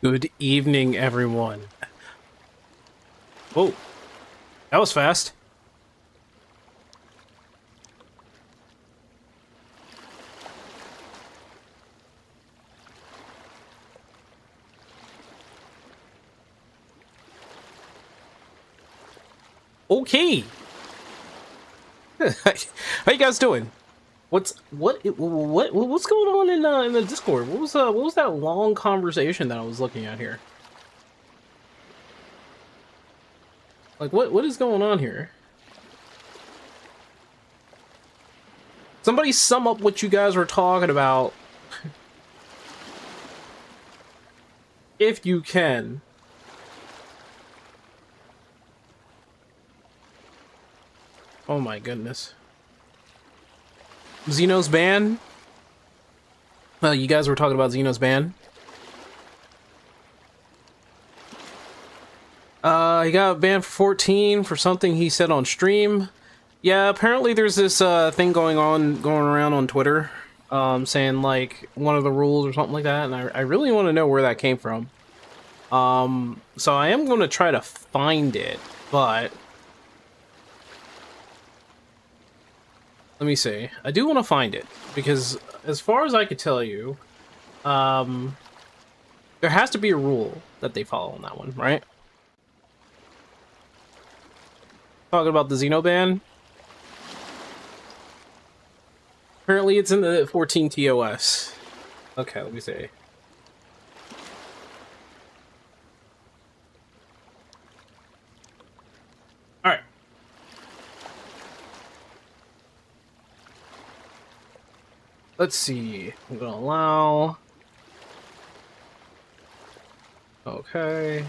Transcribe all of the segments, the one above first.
Good evening, everyone. Whoa, that was fast. Okay. How you guys doing? What's going on in the Discord? What was that long conversation that I was looking at here? Like what is going on here? Somebody sum up what you guys were talking about. If you can. Oh my goodness. Xeno's ban? Well, you guys were talking about Xeno's ban. He got banned for 14 for something he said on stream. Yeah, apparently there's this thing going around on Twitter, saying like one of the rules or something like that, and I really want to know where that came from. So I am going to try to find it, but let me see. I do want to find it because, as far as I could tell you, there has to be a rule that they follow on that one, right? Talking about the Xeno ban. Apparently it's in the 14 TOS. Okay, let me see. Alright. Let's see. I'm gonna allow. Okay.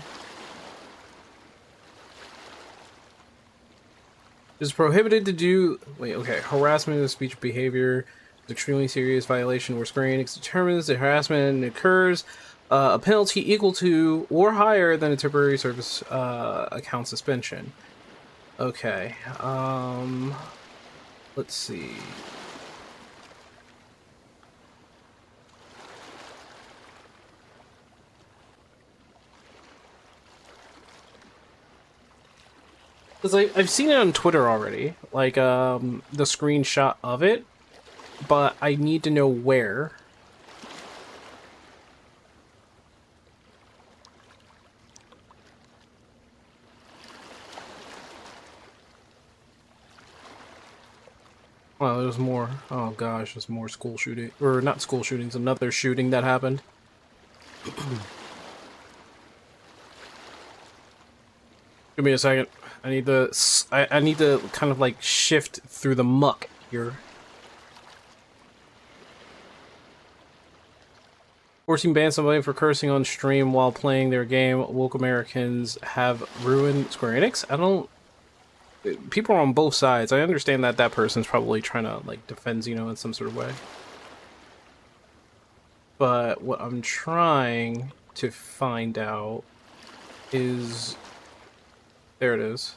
Is prohibited to do... Wait, okay. Harassment of speech behavior is extremely serious violation where Square Enix determines the harassment occurs a penalty equal to or higher than a temporary service account suspension. Okay. Let's see. Because I've seen it on Twitter already, like, the screenshot of it, but I need to know where. Oh, there's more. Oh gosh, there's more school shooting, or not school shootings, another shooting that happened. Give me a second. I need to kind of like shift through the muck here. 14 banned somebody for cursing on stream while playing their game. Woke Americans have ruined Square Enix. I don't... People are on both sides. I understand that that person's probably trying to like defend Xeno in some sort of way. But what I'm trying to find out is... There it is.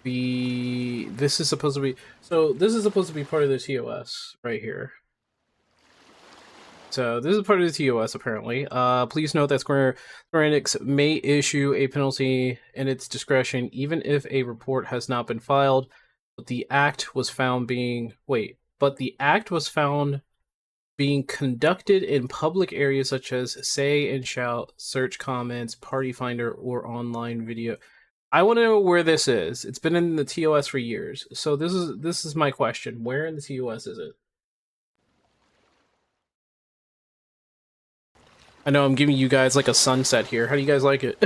This is supposed to be... So, this is supposed to be part of the TOS, right here. So, this is part of the TOS, apparently. Please note that Square Enix may issue a penalty in its discretion, even if a report has not been filed, but the act was found being... Wait. But the act was found being conducted in public areas such as say and shout, search comments, party finder, or online video. I want to know where this is. It's been in the TOS for years. So this is my question. Where in the TOS is it? I know I'm giving you guys like a sunset here. How do you guys like it?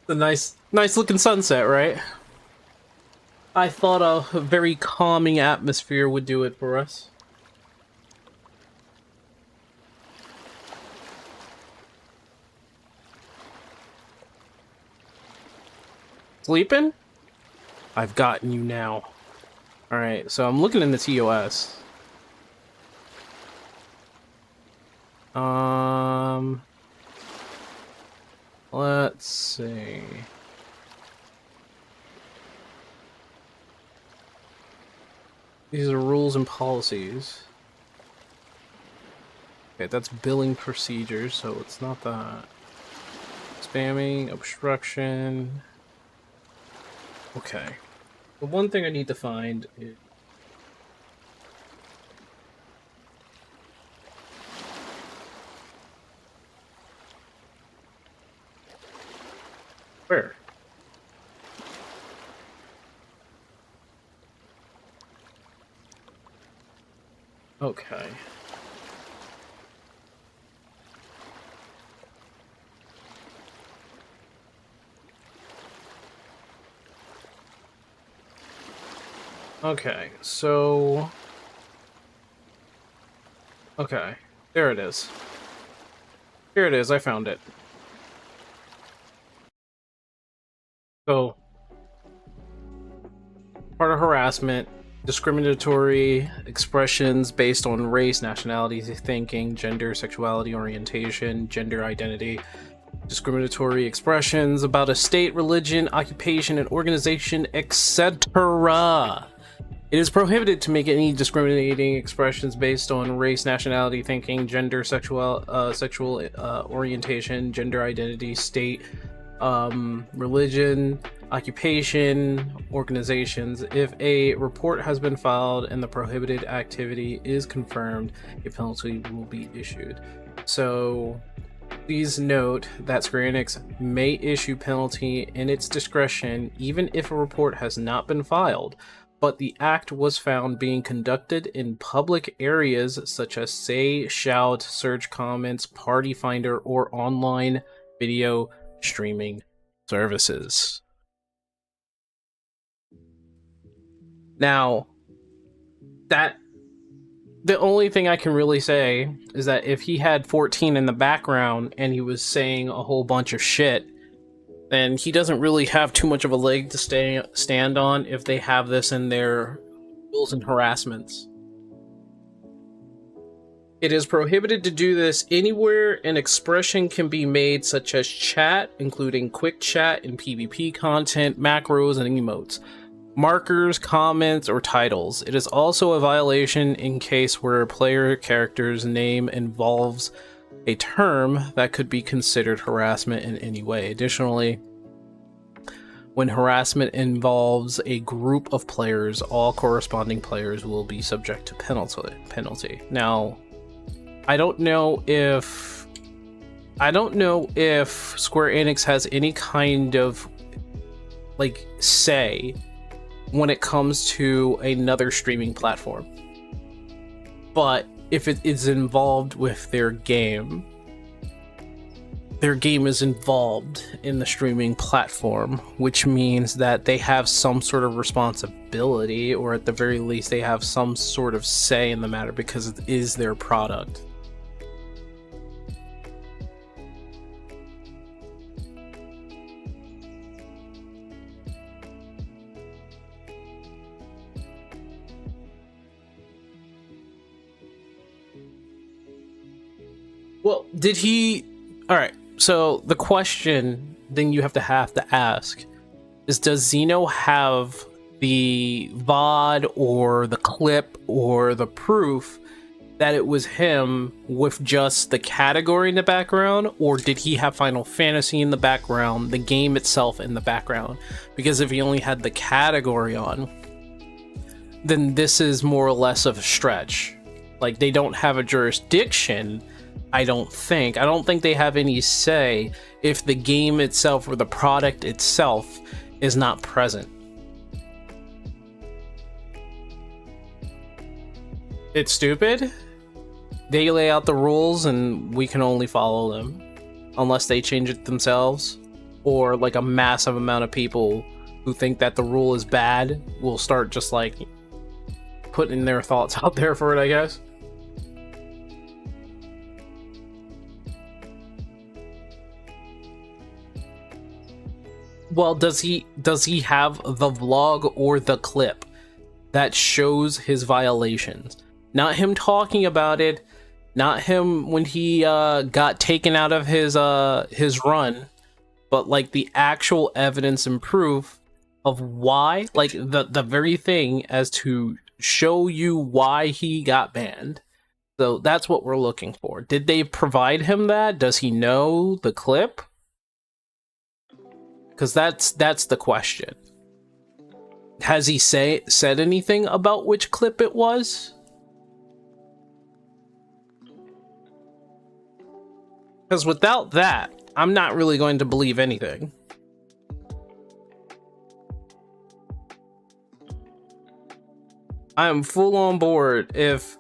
The nice looking sunset, right? I thought a very calming atmosphere would do it for us. Sleeping? I've gotten you now. Alright, so I'm looking in the TOS. Let's see. These are rules and policies. Okay, that's billing procedures, so it's not that. Spamming, obstruction. Okay. The one thing I need to find is... Where? Okay. Okay, so... Okay, there it is. Here it is, I found it. So, part of harassment, discriminatory expressions based on race, nationality, thinking, gender, sexuality, orientation, gender identity, discriminatory expressions about a state, religion, occupation, and organization, etc. It is prohibited to make any discriminating expressions based on race, nationality, thinking, gender, sexual orientation, gender identity, state, religion, occupation, organizations. If a report has been filed and the prohibited activity is confirmed, a penalty will be issued. So please note that Square Enix may issue penalty in its discretion even if a report has not been filed, but the act was found being conducted in public areas such as Say, Shout, Search Comments, Party Finder, or online video streaming services. Now, the only thing I can really say is that if he had 14 in the background and he was saying a whole bunch of shit, then he doesn't really have too much of a leg to stand on if they have this in their rules and harassments. It is prohibited to do this anywhere an expression can be made, such as chat, including quick chat and PvP content, macros, and emotes, markers, comments, or titles. It is also a violation in case where a player character's name involves a term that could be considered harassment in any way. Additionally, when harassment involves a group of players, all corresponding players will be subject to penalty. Now, I don't know if Square Enix has any kind of like say when it comes to another streaming platform. But if it is involved with their game is involved in the streaming platform, which means that they have some sort of responsibility, or at the very least they have some sort of say in the matter because it is their product. Well, did he... Alright, so the question then you have to ask is, does Xeno have the VOD or the clip or the proof that it was him with just the category in the background, or did he have Final Fantasy in the background, the game itself in the background? Because if he only had the category on, then this is more or less of a stretch. Like, they don't have a jurisdiction, I don't think they have any say if the game itself or the product itself is not present. It's stupid. They lay out the rules and we can only follow them unless they change it themselves, or like a massive amount of people who think that the rule is bad will start just like putting their thoughts out there for it, I guess. Well, does he have the vlog or the clip that shows his violations? Not him talking about it, not him when he got taken out of his run, but like the actual evidence and proof of why, like the very thing as to show you why he got banned. So that's what we're looking for. Did they provide him that? Does he know the clip? Because that's the question. Has he said anything about which clip it was? Because without that, I'm not really going to believe anything. I am full on board if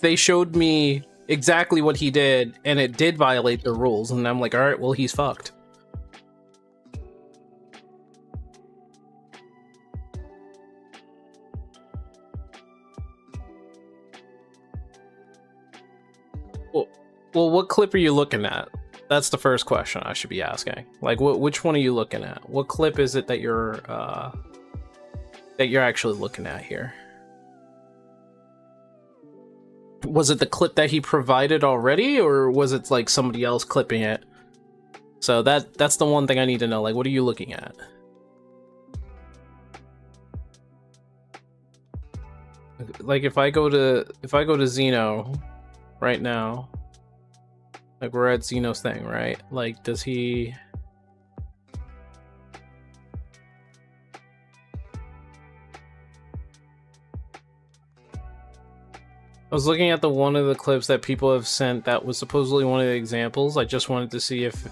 they showed me exactly what he did and it did violate the rules, and I'm like, all right, well, he's fucked. Well, what clip are you looking at? That's the first question I should be asking. Like, which one are you looking at? What clip is it that you're actually looking at here? Was it the clip that he provided already, or was it like somebody else clipping it? So that's the one thing I need to know. Like, what are you looking at? Like, if I go to Xeno right now, like, we're at Xeno's thing, right? Like, does he... I was looking at one of the clips that people have sent that was supposedly one of the examples. I just wanted to see if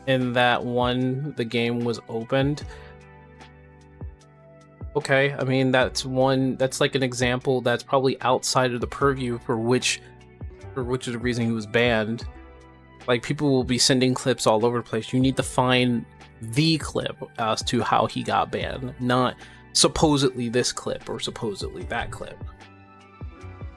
in that one the game was opened. Okay, I mean, that's like an example that's probably outside of the purview for which is the reason he was banned. Like, people will be sending clips all over the place. You need to find the clip as to how he got banned, not supposedly this clip or supposedly that clip.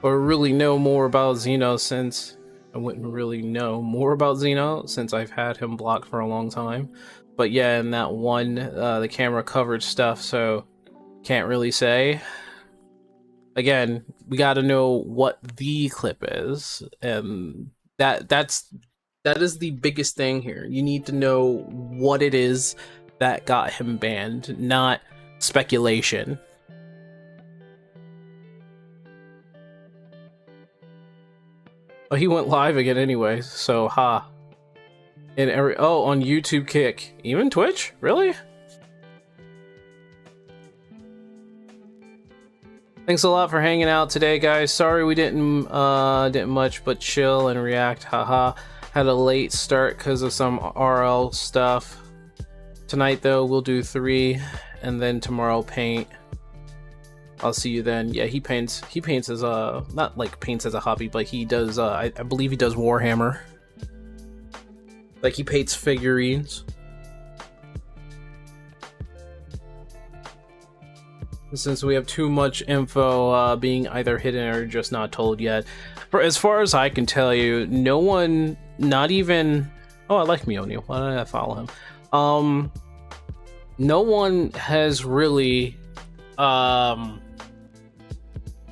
Or really know more about Xeno, since I wouldn't really know more about Xeno since I've had him blocked for a long time. But yeah, in that one, the camera covered stuff, so can't really say. Again, we got to know what the clip is, and that is the biggest thing here. You need to know what it is that got him banned, not speculation. Oh, he went live again anyway, so ha. And on YouTube Kick. Even Twitch? Really? Thanks a lot for hanging out today, guys. Sorry we didn't much but chill and react, haha. Had a late start because of some RL stuff. Tonight though, we'll do 3, and then tomorrow paint. I'll see you then. Yeah, he paints as not like paints as a hobby, but he does I believe he does Warhammer. Like, he paints figurines. Since we have too much info being either hidden or just not told yet. For as far as I can tell you, no one, not even... Oh, I like Mioni. Why don't I follow him? No one has really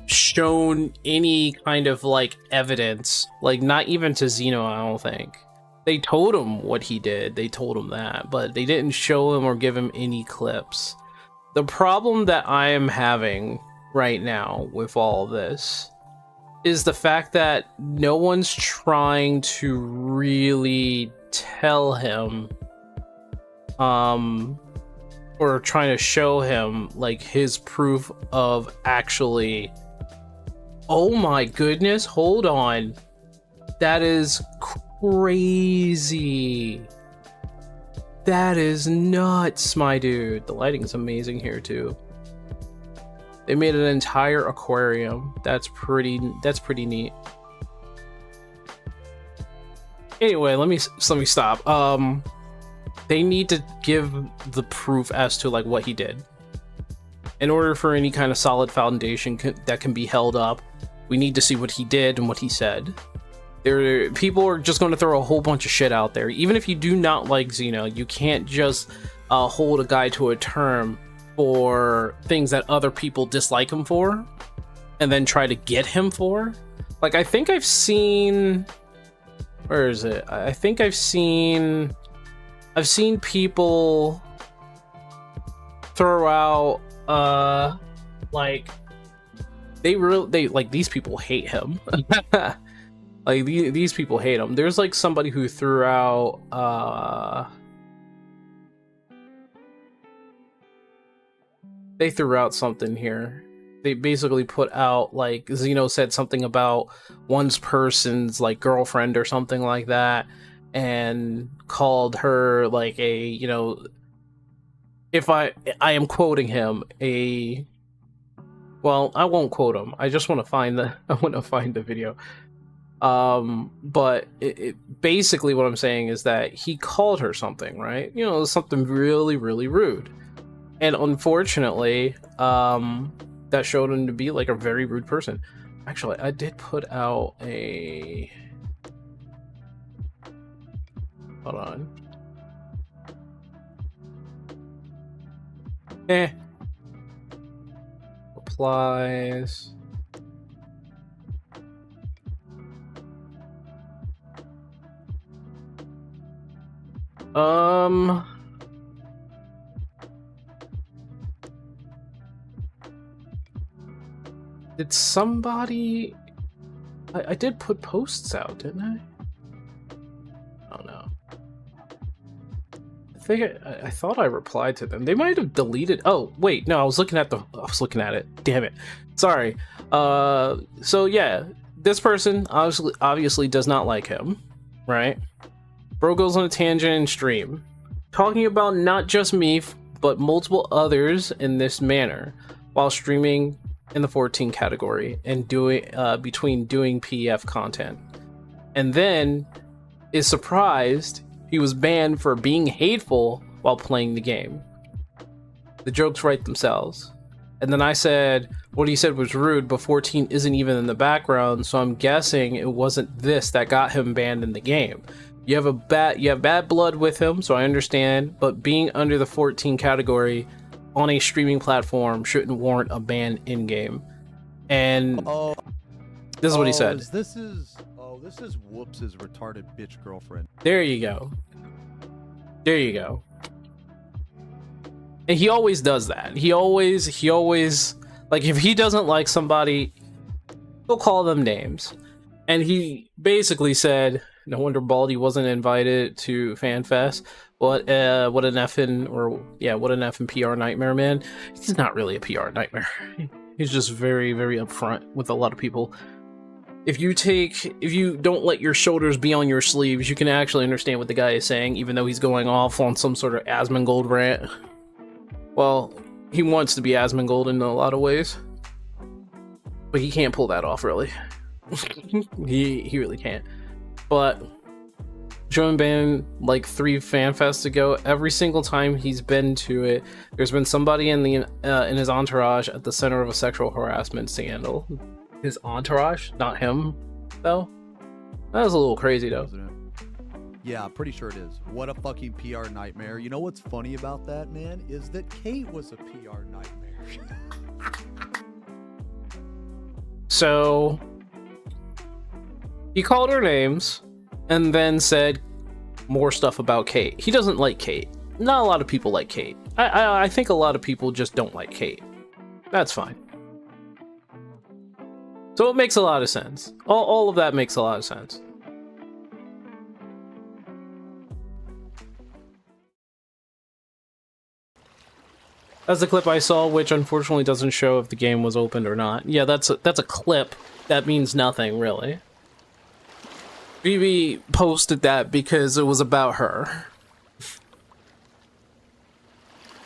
shown any kind of like evidence, like not even to Xeno. I don't think they told him what he did. They told him that, but they didn't show him or give him any clips. The problem that I am having right now with all of this is the fact that no one's trying to really tell him or trying to show him like his proof of actually... Oh my goodness, hold on. That is crazy. That is nuts, my dude. The lighting is amazing here too. They made an entire aquarium. That's pretty neat. Anyway, let me stop. They need to give the proof as to like what he did. In order for any kind of solid foundation that can be held up, we need to see what he did and what he said. People are just going to throw a whole bunch of shit out there. Even if you do not like Xeno, you can't just hold a guy to a term for things that other people dislike him for, and then try to get him for. Like, I think I've seen... Where is it? I think I've seen people throw out like they like, these people hate him. Like these people hate him. There's like somebody who threw out they threw out something here. They basically put out, like, Xeno said something about one person's like girlfriend or something like that, and called her like a, you know, if I am quoting him, a, well, I won't quote him. I just want to find the video. But it basically, what I'm saying is that he called her something, right? You know, something really, really rude. And unfortunately, that showed him to be like a very rude person. Actually, I did put out a... Hold on. Applies. Did somebody... I did put posts out, didn't I? Oh no. I thought I replied to them. They might have deleted... Oh, wait, no, I was looking at it. Damn it. Sorry. So yeah, this person obviously does not like him, right? Bro goes on a tangent in stream, talking about not just me, but multiple others in this manner, while streaming in the 14 category and between doing PF content, and then is surprised he was banned for being hateful while playing the game. The jokes write themselves. And then I said, what he said was rude, but 14 isn't even in the background, so I'm guessing it wasn't this that got him banned in the game. You have bad blood with him, so I understand, but being under the 14 category on a streaming platform shouldn't warrant a ban in-game. And this is what he said. This is Whoops' retarded bitch girlfriend. There you go. There you go. And he always does that. He always, like, if he doesn't like somebody, he'll call them names. And he basically said, no wonder Baldy wasn't invited to FanFest. What an effing PR nightmare, man. He's not really a PR nightmare. He's just very, very upfront with a lot of people. If you don't let your shoulders be on your sleeves, you can actually understand what the guy is saying, even though he's going off on some sort of Asmongold rant. Well, he wants to be Asmongold in a lot of ways, but he can't pull that off, really. he really can't. But Joan banned like 3 FanFests ago. Every single time he's been to it, there's been somebody in his entourage at the center of a sexual harassment scandal. His entourage, not him, though. That was a little crazy, though. Yeah, I'm pretty sure it is. What a fucking PR nightmare. You know what's funny about that, man, is that Kate was a PR nightmare. So he called her names and then said more stuff about Kate. He doesn't like Kate. Not a lot of people like Kate. I think a lot of people just don't like Kate. That's fine. So it makes a lot of sense. All of that makes a lot of sense. That's the clip I saw, which unfortunately doesn't show if the game was opened or not. Yeah, that's a clip. That means nothing, really. BB posted that because it was about her.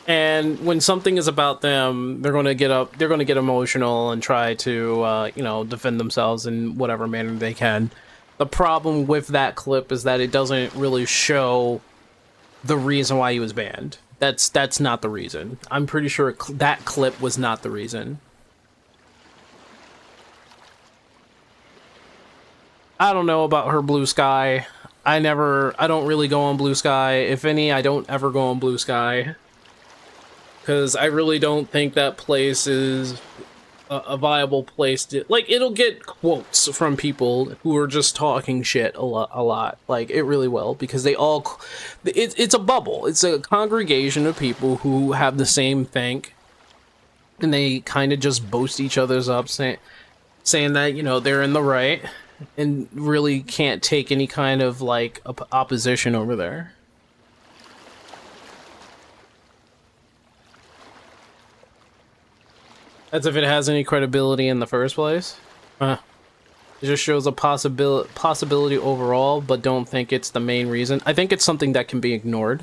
And when something is about them, they're gonna get emotional and try to, defend themselves in whatever manner they can. The problem with that clip is that it doesn't really show the reason why he was banned. That's not the reason. I'm pretty sure that clip was not the reason. I don't know about her Blue Sky. I don't really go on Blue Sky. If any, I don't ever go on Blue Sky. Because I really don't think that place is a viable place to... Like, it'll get quotes from people who are just talking shit a lot. Like, it really will. Because they all... It's a bubble. It's a congregation of people who have the same think. and they kind of just boast each other's up, saying that, you know, they're in the right, and really can't take any kind of like opposition over there. As if it has any credibility in the first place. It just shows a possibility overall, but don't think it's the main reason. I think it's something that can be ignored.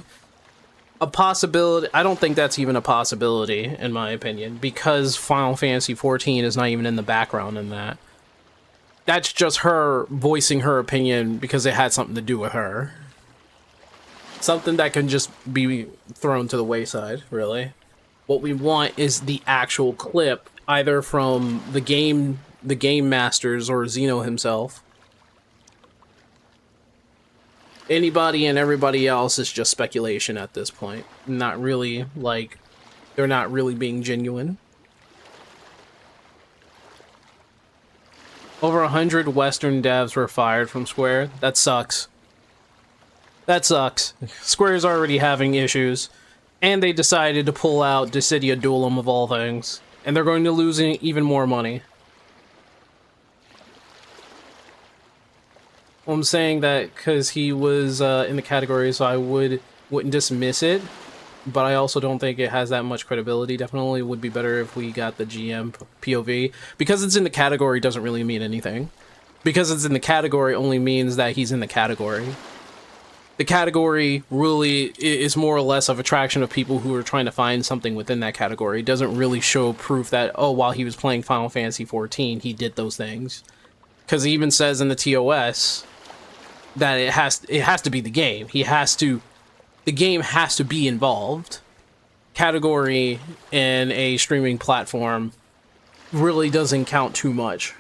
A possibility, I don't think that's even a possibility, in my opinion, because Final Fantasy XIV is not even in the background in that. That's just her voicing her opinion because it had something to do with her. Something that can just be thrown to the wayside, really. What we want is the actual clip, either from the game masters or Xeno himself. Anybody and everybody else is just speculation at this point. Not really, like, they're not really being genuine. Over 100 Western devs were fired from Square. That sucks. That sucks. Square's already having issues, and they decided to pull out Dissidia Duelum of all things, and they're going to lose even more money. Well, I'm saying that because he was in the category, so I wouldn't dismiss it, but I also don't think it has that much credibility. Definitely would be better if we got the GM POV. Because it's in the category doesn't really mean anything. Because it's in the category only means that he's in the category. The category really is more or less of attraction of people who are trying to find something within that category. It doesn't really show proof that, oh, while he was playing Final Fantasy XIV, he did those things. Because he even says in the TOS that it has to be the game. The game has to be involved. Category in a streaming platform really doesn't count too much.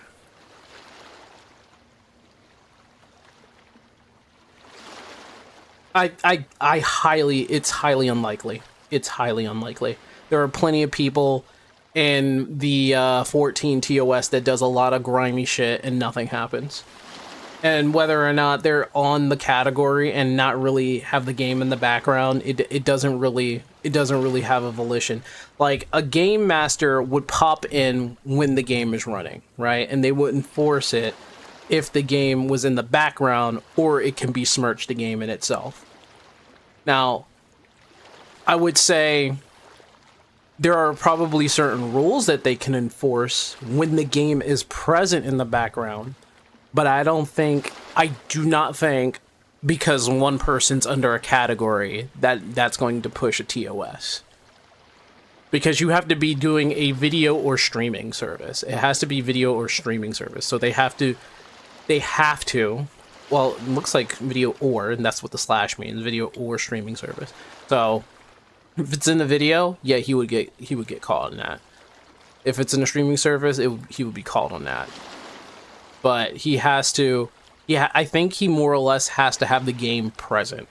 It's highly unlikely. It's highly unlikely. There are plenty of people in the 14 TOS that does a lot of grimy shit and nothing happens. And whether or not they're on the category and not really have the game in the background, it doesn't really have a volition. Like, a game master would pop in when the game is running, right? And they wouldn't force it if the game was in the background, or it can besmirch the game in itself. Now, I would say there are probably certain rules that they can enforce when the game is present in the background. But I do not think because one person's under a category that's going to push a TOS. Because you have to be doing a video or streaming service. It has to be video or streaming service. So they have to, well, it looks like video or, and that's what the slash means, video or streaming service. So if it's in the video, yeah, he would get caught on that. If it's in a streaming service, he would be called on that. But he has to, yeah, I think he more or less has to have the game present.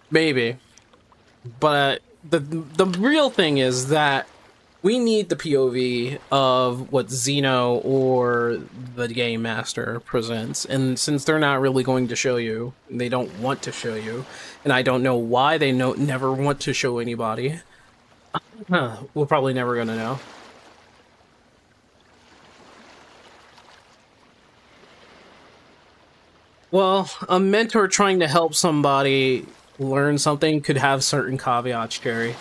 Maybe. But the real thing is that we need the POV of what Xeno or the Game Master presents. And since they're not really going to show you, they don't want to show you, and I don't know why they never want to show anybody, we're probably never going to know. Well, a mentor trying to help somebody learn something could have certain caveats, Jerry.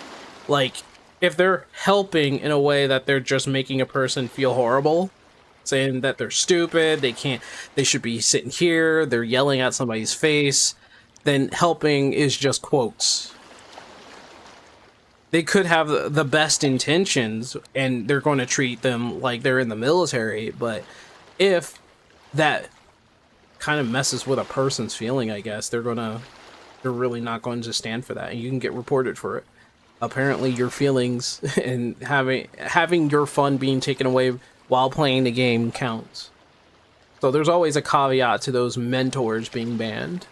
Like, if they're helping in a way that they're just making a person feel horrible, saying that they're stupid, they should be sitting here, they're yelling at somebody's face, then helping is just quotes. They could have the best intentions and they're going to treat them like they're in the military, but if that kind of messes with a person's feeling, I guess they're really not going to stand for that, and you can get reported for it. Apparently your feelings and having your fun being taken away while playing the game counts. So there's always a caveat to those mentors being banned.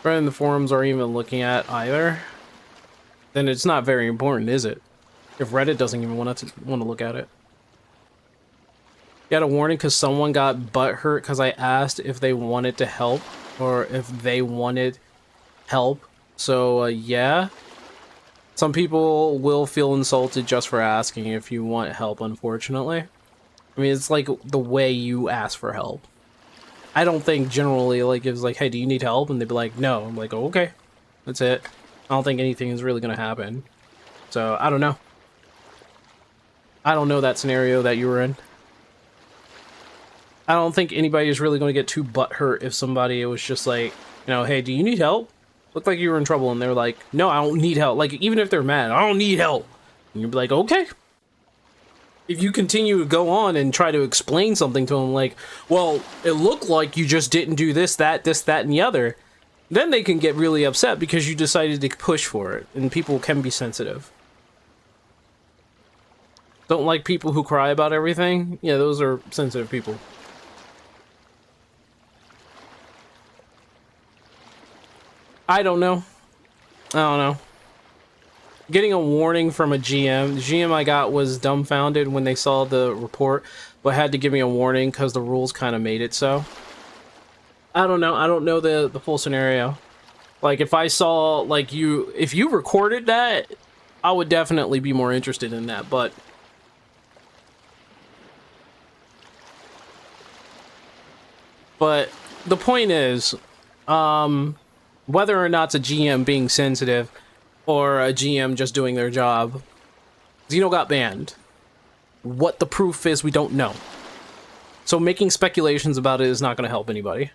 Rather than the forums aren't even looking at either, then it's not very important, is it? If Reddit doesn't even want to look at it. Got a warning because someone got butthurt because I asked if they wanted to help or if they wanted help. So yeah, some people will feel insulted just for asking if you want help, unfortunately. I mean, it's like the way you ask for help. I don't think generally, like, it's like, hey, do you need help? And they'd be like, no. I'm like, oh, okay, that's it. I don't think anything is really gonna happen. So I don't know. I don't know that scenario that you were in. I don't think anybody is really going to get too butthurt if somebody was just like, you know, hey, do you need help? Looked like you were in trouble, and they're like, no, I don't need help. Like, even if they're mad, I don't need help. And you'd be like, okay. If you continue to go on and try to explain something to them, like, well, it looked like you just didn't do this, that, and the other, then they can get really upset because you decided to push for it, and people can be sensitive. Don't like people who cry about everything? Yeah, those are sensitive people. I don't know. Getting a warning from a GM. The GM I got was dumbfounded when they saw the report, but had to give me a warning because the rules kind of made it so. I don't know. I don't know the full scenario. Like, if I saw, like, if you recorded that, I would definitely be more interested in that, but... But the point is, whether or not it's a GM being sensitive or a GM just doing their job, Xeno got banned. What the proof is, we don't know. So making speculations about it is not going to help anybody.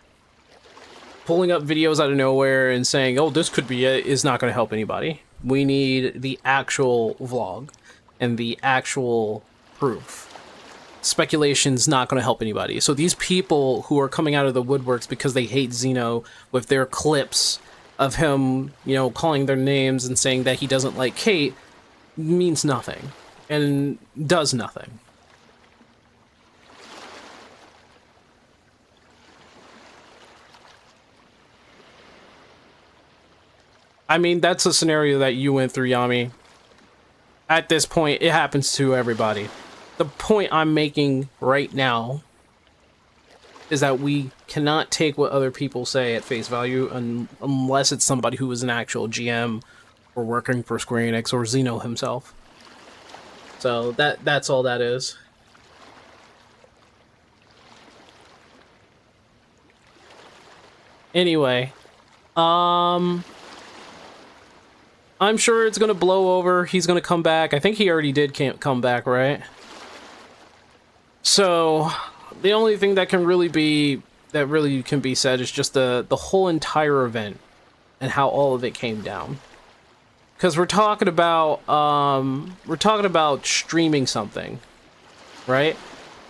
Pulling up videos out of nowhere and saying, oh, this could be it, is not going to help anybody. We need the actual vlog and the actual proof. Speculation's not going to help anybody. So these people who are coming out of the woodworks because they hate Xeno with their clips of him, you know, calling their names and saying that he doesn't like Kate means nothing and does nothing. I mean, that's a scenario that you went through, Yami. At this point, it happens to everybody. The point I'm making right now is that we cannot take what other people say at face value unless it's somebody who is an actual GM or working for Square Enix or Xeno himself. So that's all that is. Anyway, I'm sure it's gonna blow over. He's gonna come back. I think he already did come back, right? So the only thing that can really be said is just the whole entire event and how all of it came down. Because we're talking about streaming something, right?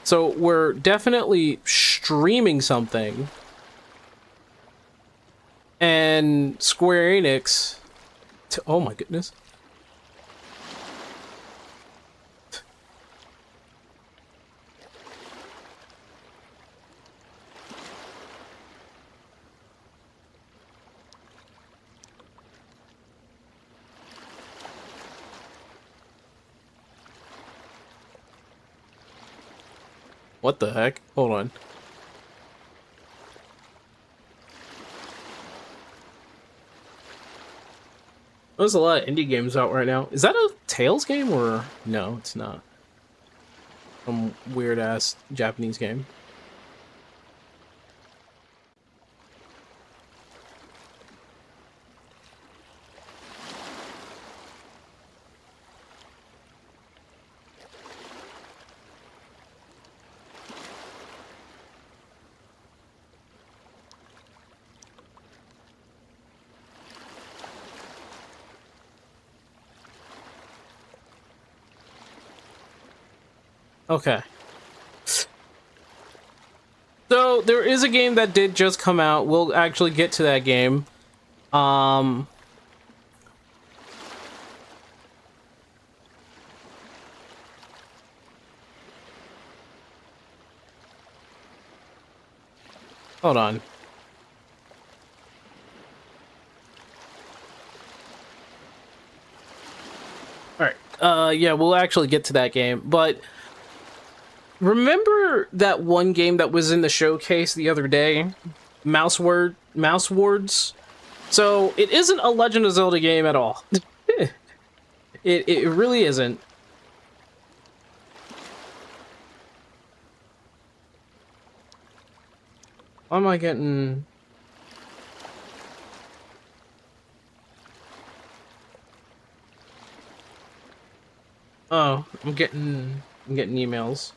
So we're definitely streaming something, and Square Enix. Oh my goodness. What the heck? Hold on. There's a lot of indie games out right now. Is that a Tales game or... No, it's not. Some weird-ass Japanese game. Okay. So, there is a game that did just come out. We'll actually get to that game. Hold on. Alright. Yeah, we'll actually get to that game, but... Remember that one game that was in the showcase the other day? Mouse Word? mouse wards. So it isn't a Legend of Zelda game at all. It really isn't. Why am I getting... Oh, I'm getting emails.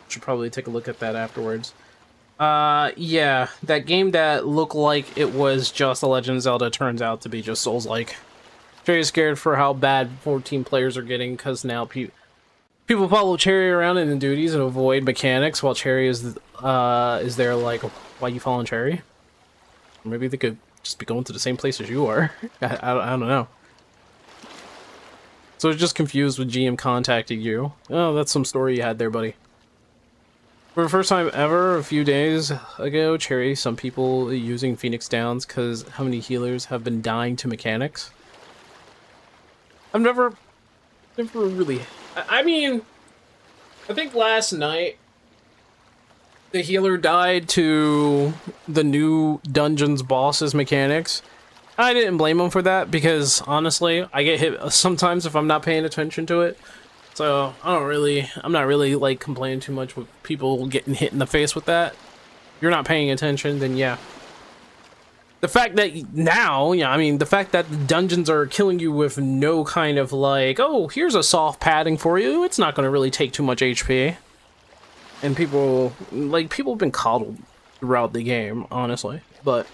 Should probably take a look at that afterwards. Yeah, that game that looked like it was just a Legend of Zelda turns out to be just Souls-like. Very scared for how bad 14 players are getting, because now people follow Cherry around in the duties and avoid mechanics, while Cherry is there like, why you following Cherry? Maybe they could just be going to the same place as you are. I don't know. So it's just confused with GM contacting you. Oh, that's some story you had there, buddy. For the first time ever, a few days ago, Cherry, some people using Phoenix Downs because how many healers have been dying to mechanics? I've never really... I mean, I think last night, the healer died to the new dungeon's boss's mechanics. I didn't blame him for that because, honestly, I get hit sometimes if I'm not paying attention to it. So, I'm not really, like, complaining too much with people getting hit in the face with that. If you're not paying attention, then yeah. The fact that now, yeah, I mean, the fact that the dungeons are killing you with no kind of, like, oh, here's a soft padding for you, it's not going to really take too much HP. And people have been coddled throughout the game, honestly. But,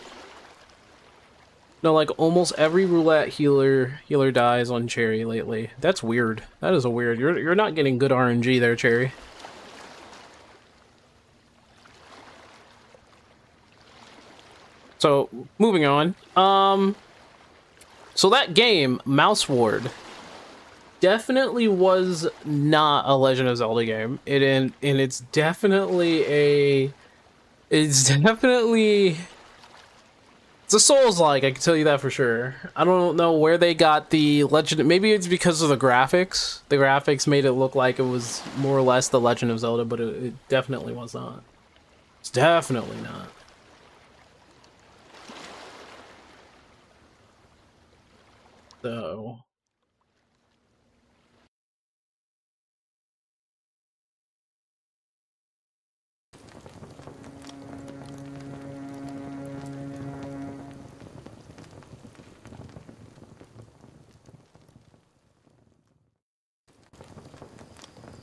no, like, almost every roulette healer dies on Cherry lately. That's weird. That is a weird. You're not getting good RNG there, Cherry. So, moving on. So that game, Mouse Ward, definitely was not a Legend of Zelda game. It's definitely it's a Souls-like, I can tell you that for sure. I don't know where they got the Legend... Maybe it's because of the graphics. The graphics made it look like it was more or less the Legend of Zelda, but it definitely was not. It's definitely not. So...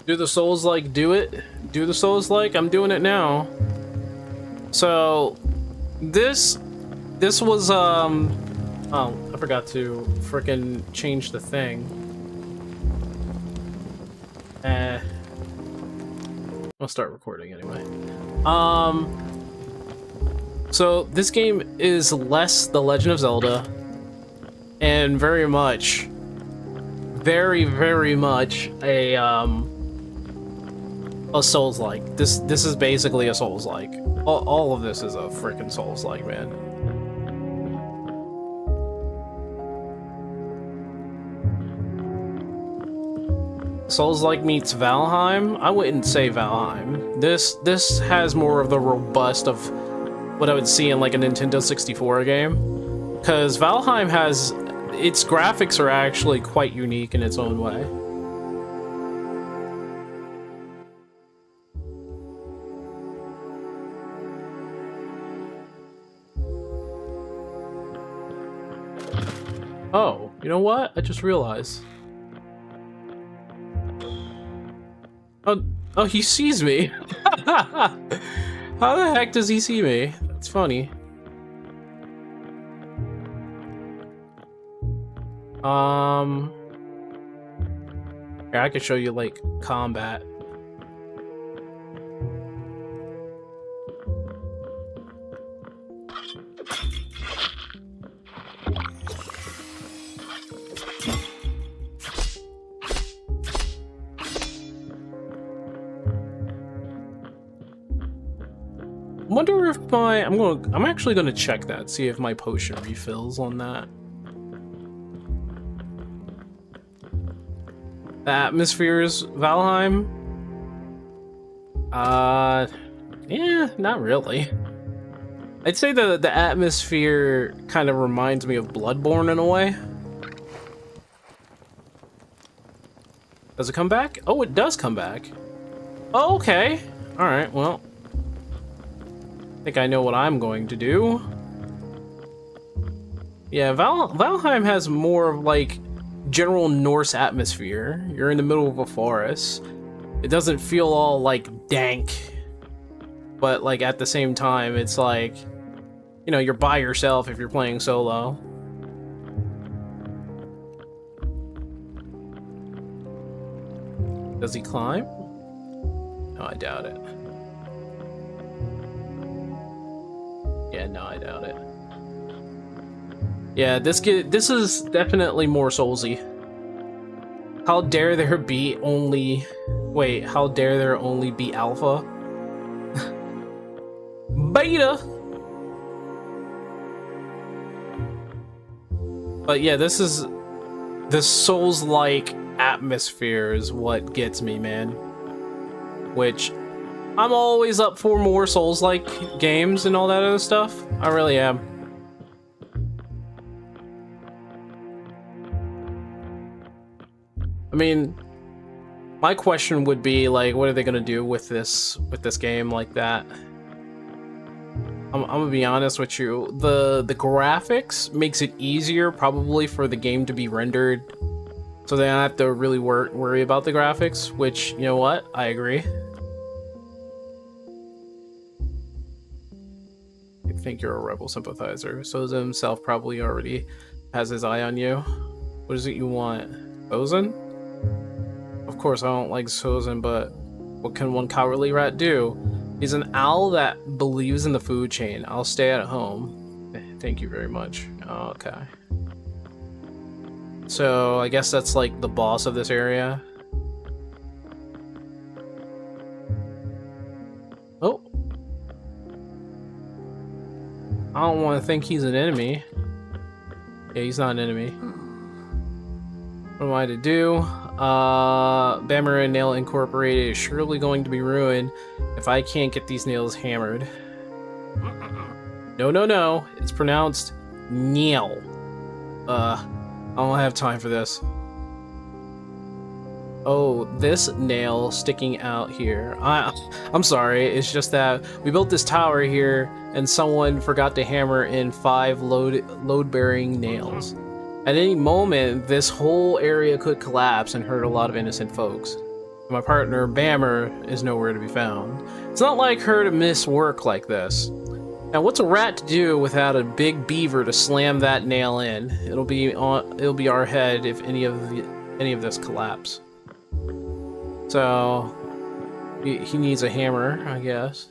Do the Souls-like do it? Do the Souls-like? I'm doing it now. So, this was, oh, I forgot to frickin' change the thing. I'll start recording anyway. So, this game is less The Legend of Zelda, and very much a Souls-like. This is basically a Souls-like. All of this is a freaking Souls-like, man. Souls-like meets Valheim? I wouldn't say Valheim. This has more of the robust of what I would see in like a Nintendo 64 game. Because Valheim has... its graphics are actually quite unique in its own way. Oh, you know what? I just realized. Oh, he sees me. How the heck does he see me? That's funny. Yeah, I could show you like combat. I wonder if I'm actually gonna check that, see if my potion refills on that. The atmosphere's Valheim? Yeah, not really. I'd say the atmosphere kind of reminds me of Bloodborne in a way. Does it come back? Oh, it does come back. Oh, okay. Alright, well. I think I know what I'm going to do. Yeah, Valheim has more of, like, general Norse atmosphere. You're in the middle of a forest. It doesn't feel all, like, dank. But, like, at the same time, it's like, you know, you're by yourself if you're playing solo. Does he climb? No, I doubt it. Yeah, no, I doubt it. Yeah, this is definitely more Soulsy. How dare there be only... Wait, how dare there only be alpha? Beta! But yeah, this Souls-like atmosphere is what gets me, man. Which, I'm always up for more Souls-like games and all that other stuff. I really am. I mean, my question would be, like, what are they gonna do with this game like that? I'm gonna be honest with you. The graphics makes it easier probably for the game to be rendered, so they don't have to really worry about the graphics. Which, you know what? I agree. I think you're a rebel sympathizer. Soza himself probably already has his eye on you. What is it you want? Sozin? Of course I don't like Sozin, but what can one cowardly rat do? He's an owl that believes in the food chain. I'll stay at home. Thank you very much. Okay. So I guess that's like the boss of this area. Oh. I don't want to think he's an enemy. Yeah, he's not an enemy. What am I to do? Bammer and Nail Incorporated is surely going to be ruined if I can't get these nails hammered. No, no, no. It's pronounced nail. I don't have time for this. Oh, this nail sticking out here. I'm sorry, it's just that we built this tower here and someone forgot to hammer in 5 load-bearing nails. At any moment, this whole area could collapse and hurt a lot of innocent folks. My partner, Bammer, is nowhere to be found. It's not like her to miss work like this. Now, what's a rat to do without a big beaver to slam that nail in? It'll be our head if any of this collapse. So, he needs a hammer, I guess.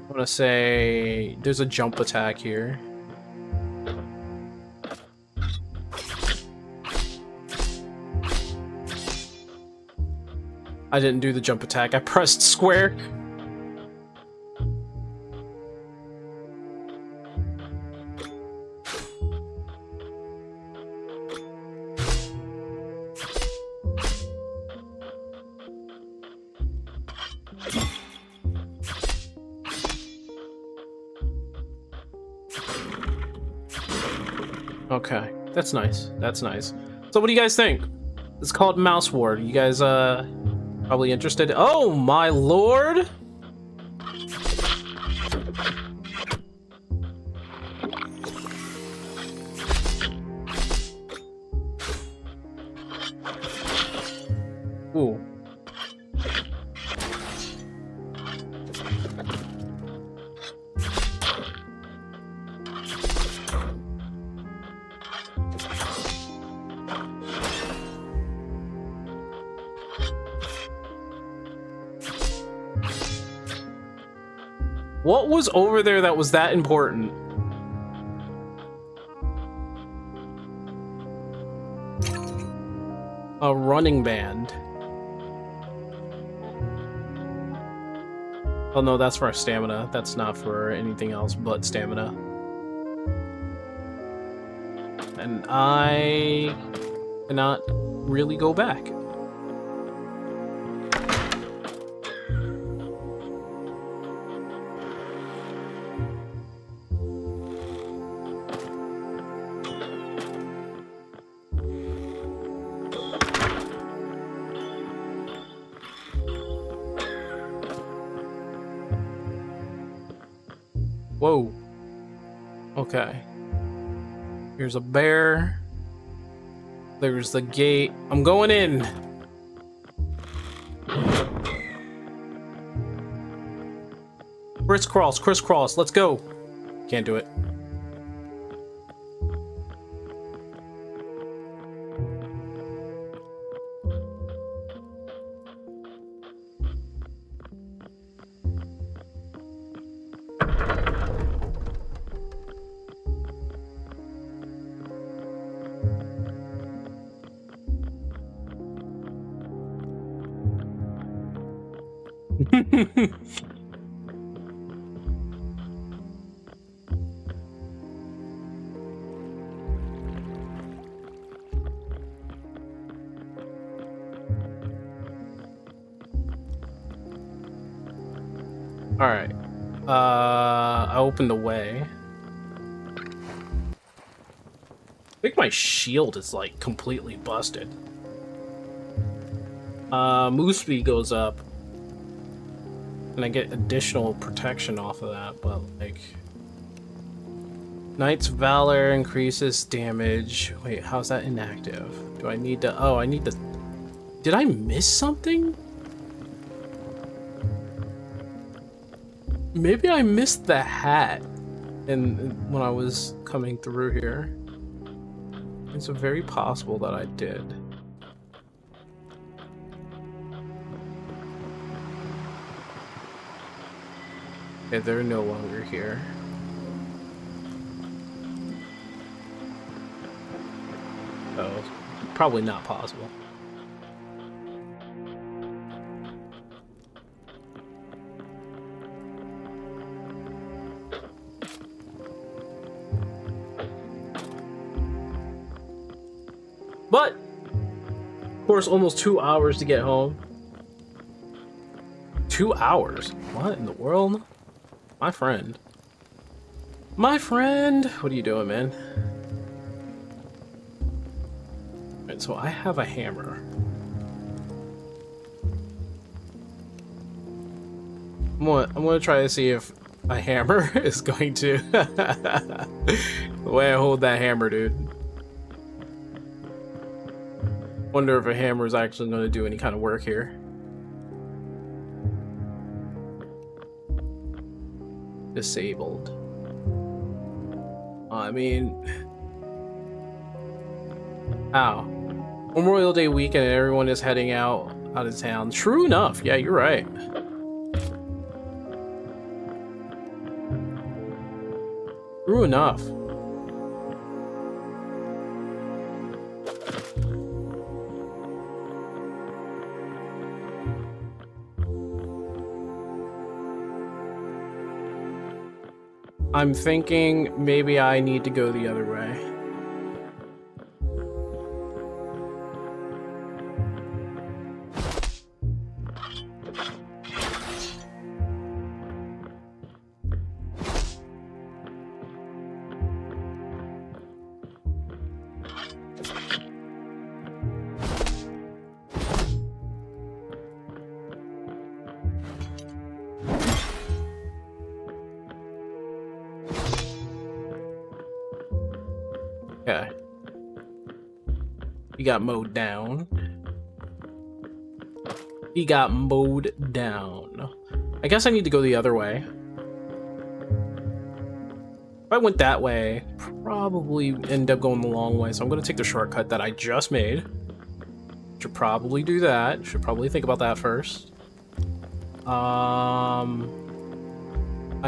I'm gonna say there's a jump attack here. I didn't do the jump attack, I pressed square. Okay, that's nice. That's nice. So what do you guys think? It's called Mouse Ward. You guys probably interested? Oh my lord! Ooh. What was over there that was that important? A running band. Oh no, that's for our stamina. That's not for anything else but stamina. And I cannot really go back. Whoa. Okay. Here's a bear. There's the gate. I'm going in. Crisscross, crisscross. Let's go. Can't do it. All right. I opened the way. I think my shield is like completely busted. Move speed goes up. And I get additional protection off of that, but like... Knight's Valor increases damage. Wait, how's that inactive? Do I need to... Oh, I need to... Did I miss something? Maybe I missed the hat when I was coming through here. It's very possible that I did. Okay, they're no longer here. Oh, probably not possible. But, of course, almost 2 hours to get home. 2 hours? What in the world? My friend. My friend! What are you doing, man? Alright, so I have a hammer. I'm gonna try to see if a hammer is going to... The way I hold that hammer, dude. Wonder if a hammer is actually going to do any kind of work here. Disabled. I mean... Ow. Memorial Day weekend and everyone is heading out of town. True enough. Yeah, you're right. True enough. I'm thinking maybe I need to go the other way. Okay. He got mowed down. He got mowed down. I guess I need to go the other way. If I went that way, probably end up going the long way, so I'm going to take the shortcut that I just made. Should probably do that. Should probably think about that first. I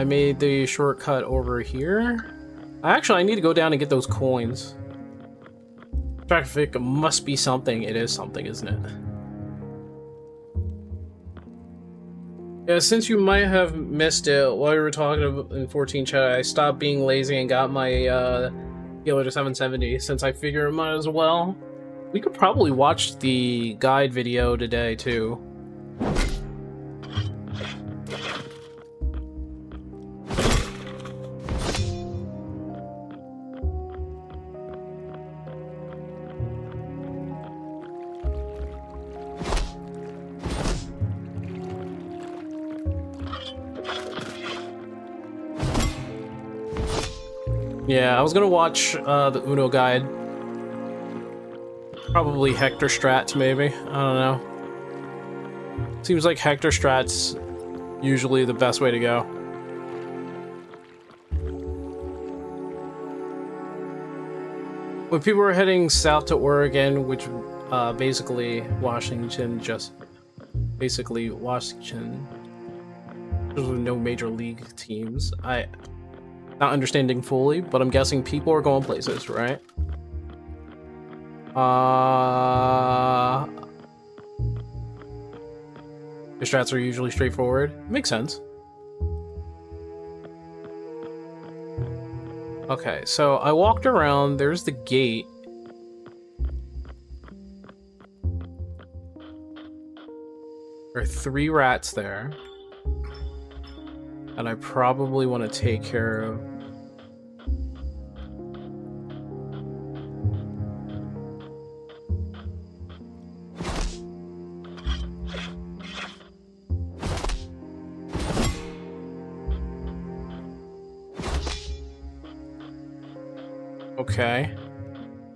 made the shortcut over here. Actually, I need to go down and get those coins. Traffic must be something. It is something, isn't it? Yeah, since you might have missed it while you were talking in 14 chat, I stopped being lazy and got my Healer to 770, since I figure it might as well. We could probably watch the guide video today, too. Yeah, I was gonna watch the Uno guide. Probably Hector Strats, maybe. I don't know. Seems like Hector Strats usually the best way to go. When people were heading south to Oregon, which basically Washington, there's no major league teams. Not understanding fully, but I'm guessing people are going places, right? The strats are usually straightforward. Makes sense. Okay, so I walked around. There's the gate. There are 3 rats there. And I probably want to take care of... Okay.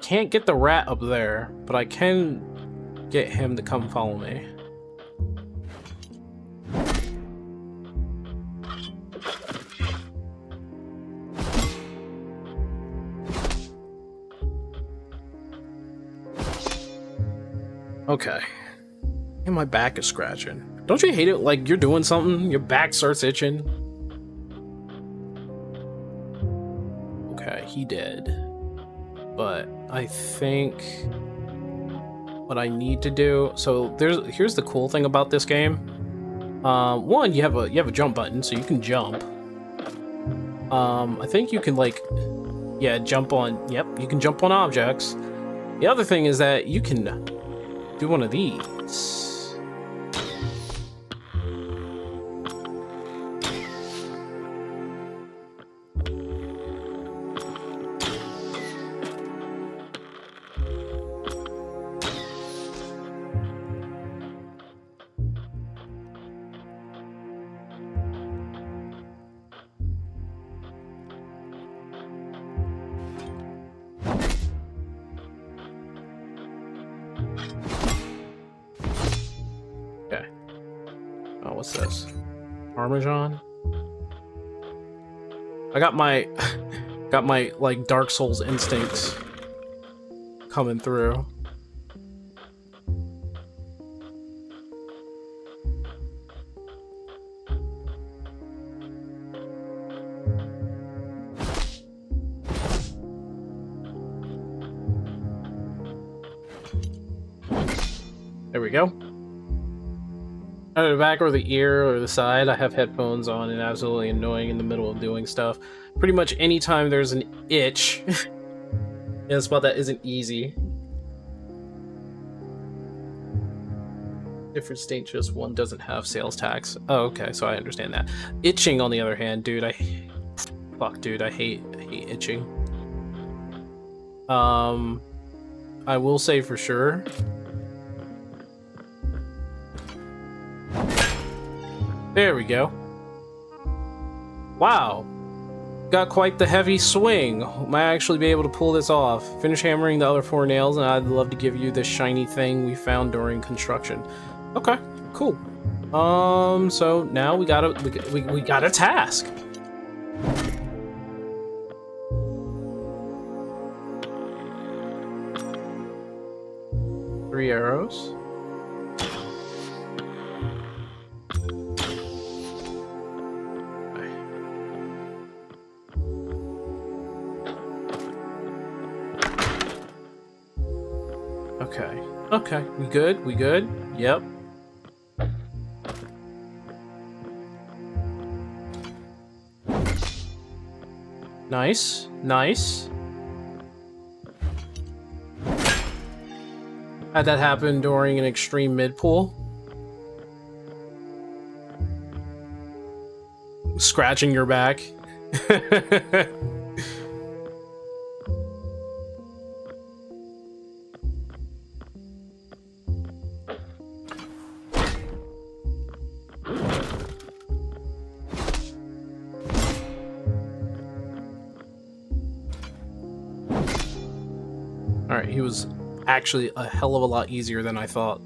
Can't get the rat up there, but I can get him to come follow me. Okay. And my back is scratching. Don't you hate it? Like, you're doing something, your back starts itching. Okay, he did. But I think what I need to do... So here's the cool thing about this game. One, you have a jump button, so you can jump. I think you can, like... Yeah, jump on... Yep, you can jump on objects. The other thing is that you can... do one of these. Okay. Oh, what's this? Parmesan? I got my like Dark Souls instincts coming through. There we go. Either the back or the ear or the side. I have headphones on and absolutely annoying in the middle of doing stuff. Pretty much anytime there's an itch in a spot that isn't easy. Different state, just one doesn't have sales tax. Oh, okay, so I understand that. Itching, on the other hand, dude, I hate itching. I will say for sure. There we go. Wow. Got quite the heavy swing. Might actually be able to pull this off. Finish hammering the other 4 nails, and I'd love to give you this shiny thing we found during construction. Okay, cool. So now we got a task. Three arrows. Okay. Okay. We good? We good? Yep. Nice. Nice. Had that happen during an extreme mid pull. Scratching your back. Alright, he was actually a hell of a lot easier than I thought.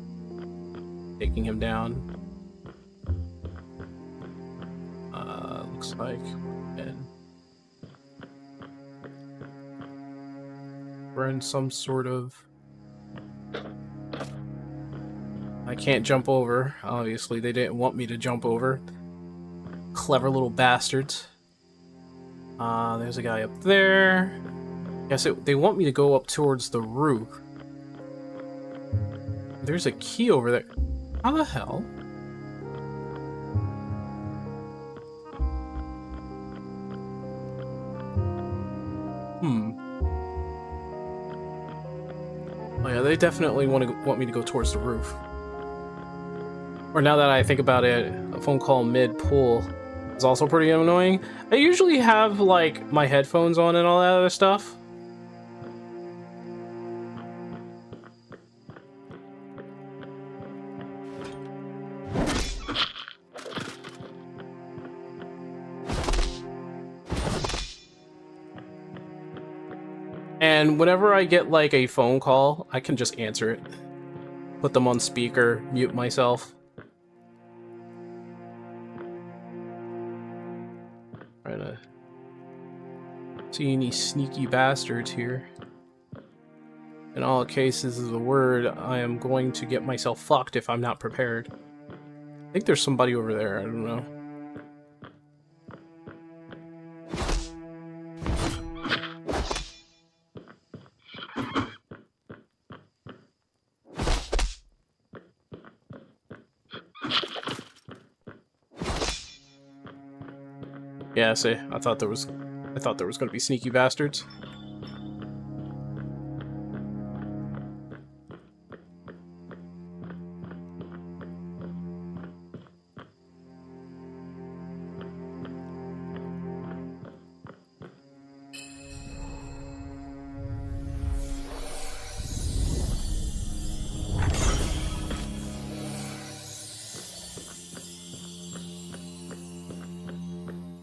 Taking him down. Looks like we're in some sort of... I can't jump over. Obviously, they didn't want me to jump over. Clever little bastards. There's a guy up there. Yes, they want me to go up towards the roof. There's a key over there. How the hell? Oh yeah, they definitely want me to go towards the roof. Or now that I think about it, a phone call mid-pull is also pretty annoying. I usually have, like, my headphones on and all that other stuff. And whenever I get, like, a phone call, I can just answer it. Put them on speaker, mute myself. Trying to see any sneaky bastards here. In all cases of the word, I am going to get myself fucked if I'm not prepared. I think there's somebody over there, I don't know. Yeah, see, I thought there was gonna be sneaky bastards.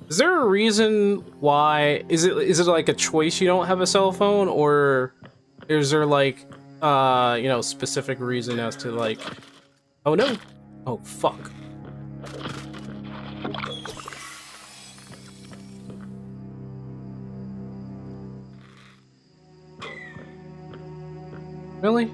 Is there a reason why? Is it like a choice you don't have a cell phone, or is there like you know, specific reason as to like, oh no, oh fuck. Really?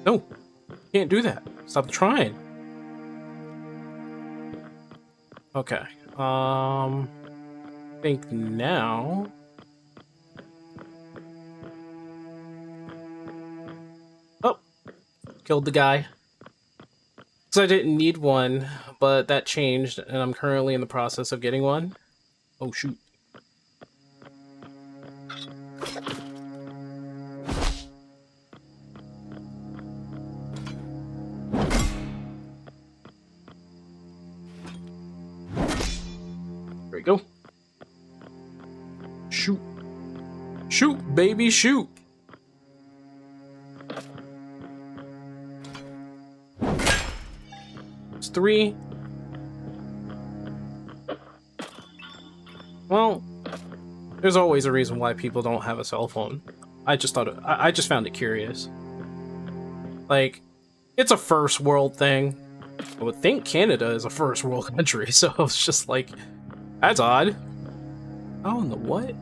No, can't do that. Stop trying. Okay. I think now. Oh, killed the guy. So I didn't need one, but that changed, and I'm currently in the process of getting one. Oh shoot. There we go. Shoot. Shoot, baby, shoot. It's 3. Well, there's always a reason why people don't have a cell phone. I just found it curious. Like, it's a first world thing. I would think Canada is a first world country, so it's just like, that's odd. Oh, in the what?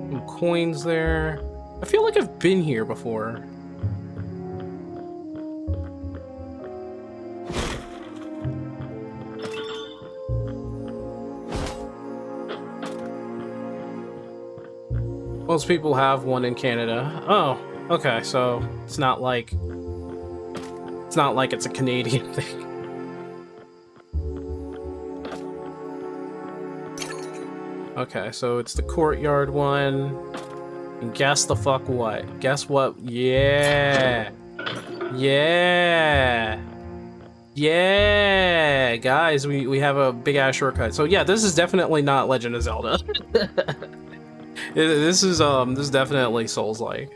Some coins there. I feel like I've been here before. Most people have one in Canada. Oh, okay, so it's not like it's a Canadian thing. Okay, so it's the courtyard one. And guess the fuck what? Guess what? Yeah! Yeah! Yeah! Guys, we have a big ass shortcut. So yeah, this is definitely not Legend of Zelda. This is definitely Souls-like.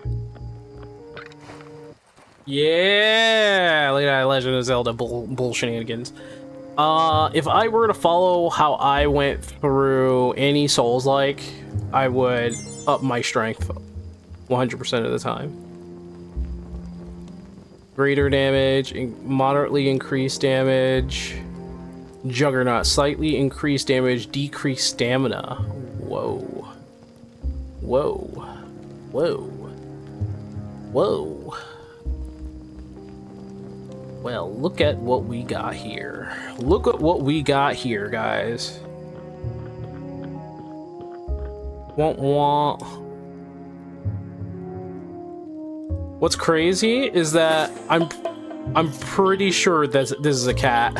Yeah! Look at that Legend of Zelda bull shenanigans. If I were to follow how I went through any Souls-like, I would up my strength 100% of the time. Greater damage, moderately increased damage. Juggernaut, slightly increased damage, decreased stamina. Whoa. Whoa. Whoa. Whoa. Well, look at what we got here. Look at what we got here, guys. What's crazy is that I'm pretty sure that this is a cat.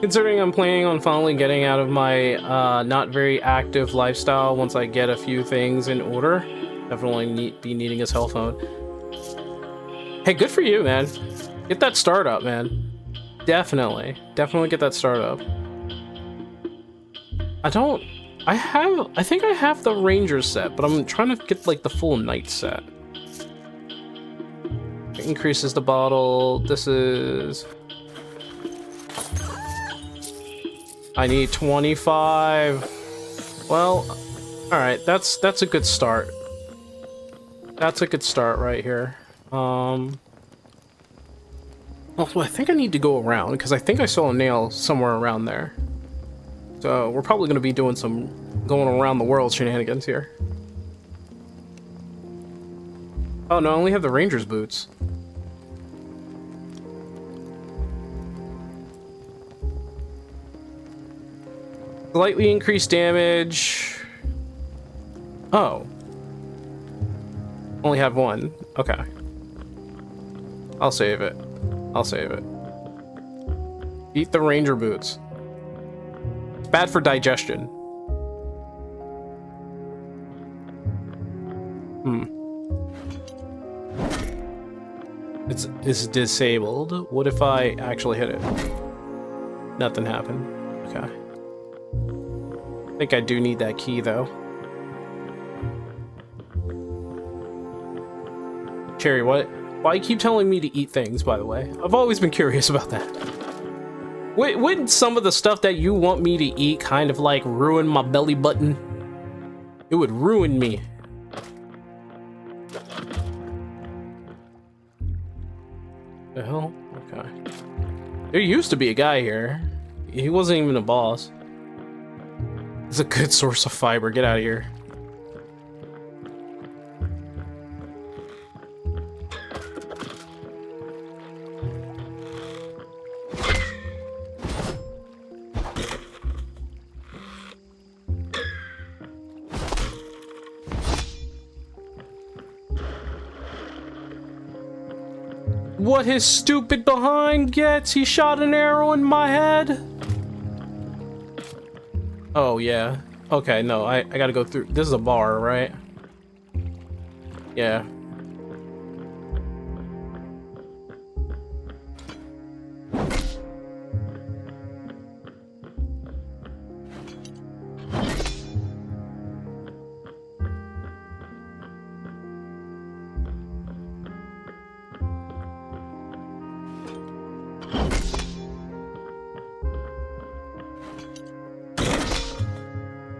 Considering I'm planning on finally getting out of my not very active lifestyle once I get a few things in order, definitely be needing a cell phone. Hey, good for you, man. Get that startup, man. Definitely get that startup. I think I have the Ranger set, but I'm trying to get like the full Knight set. It increases the bottle. This is... I need 25. Well, alright, that's a good start. That's a good start right here. Also, I think I need to go around, because I think I saw a nail somewhere around there. So, we're probably going to be doing some going around the world shenanigans here. Oh, no, I only have the Ranger's boots. Slightly increased damage. Oh. Only have one. Okay. I'll save it. I'll save it. Eat the Ranger boots. It's bad for digestion. It's disabled. What if I actually hit it? Nothing happened. Okay. I think I do need that key, though. Cherry, what? Why you keep telling me to eat things, by the way? I've always been curious about that. Wouldn't some of the stuff that you want me to eat kind of, like, ruin my belly button? It would ruin me. The hell? Okay. There used to be a guy here. He wasn't even a boss. It's a good source of fiber. Get out of here. What his stupid behind gets? He shot an arrow in my head. Oh, yeah. Okay, no, I gotta go through. This is a bar, right? Yeah.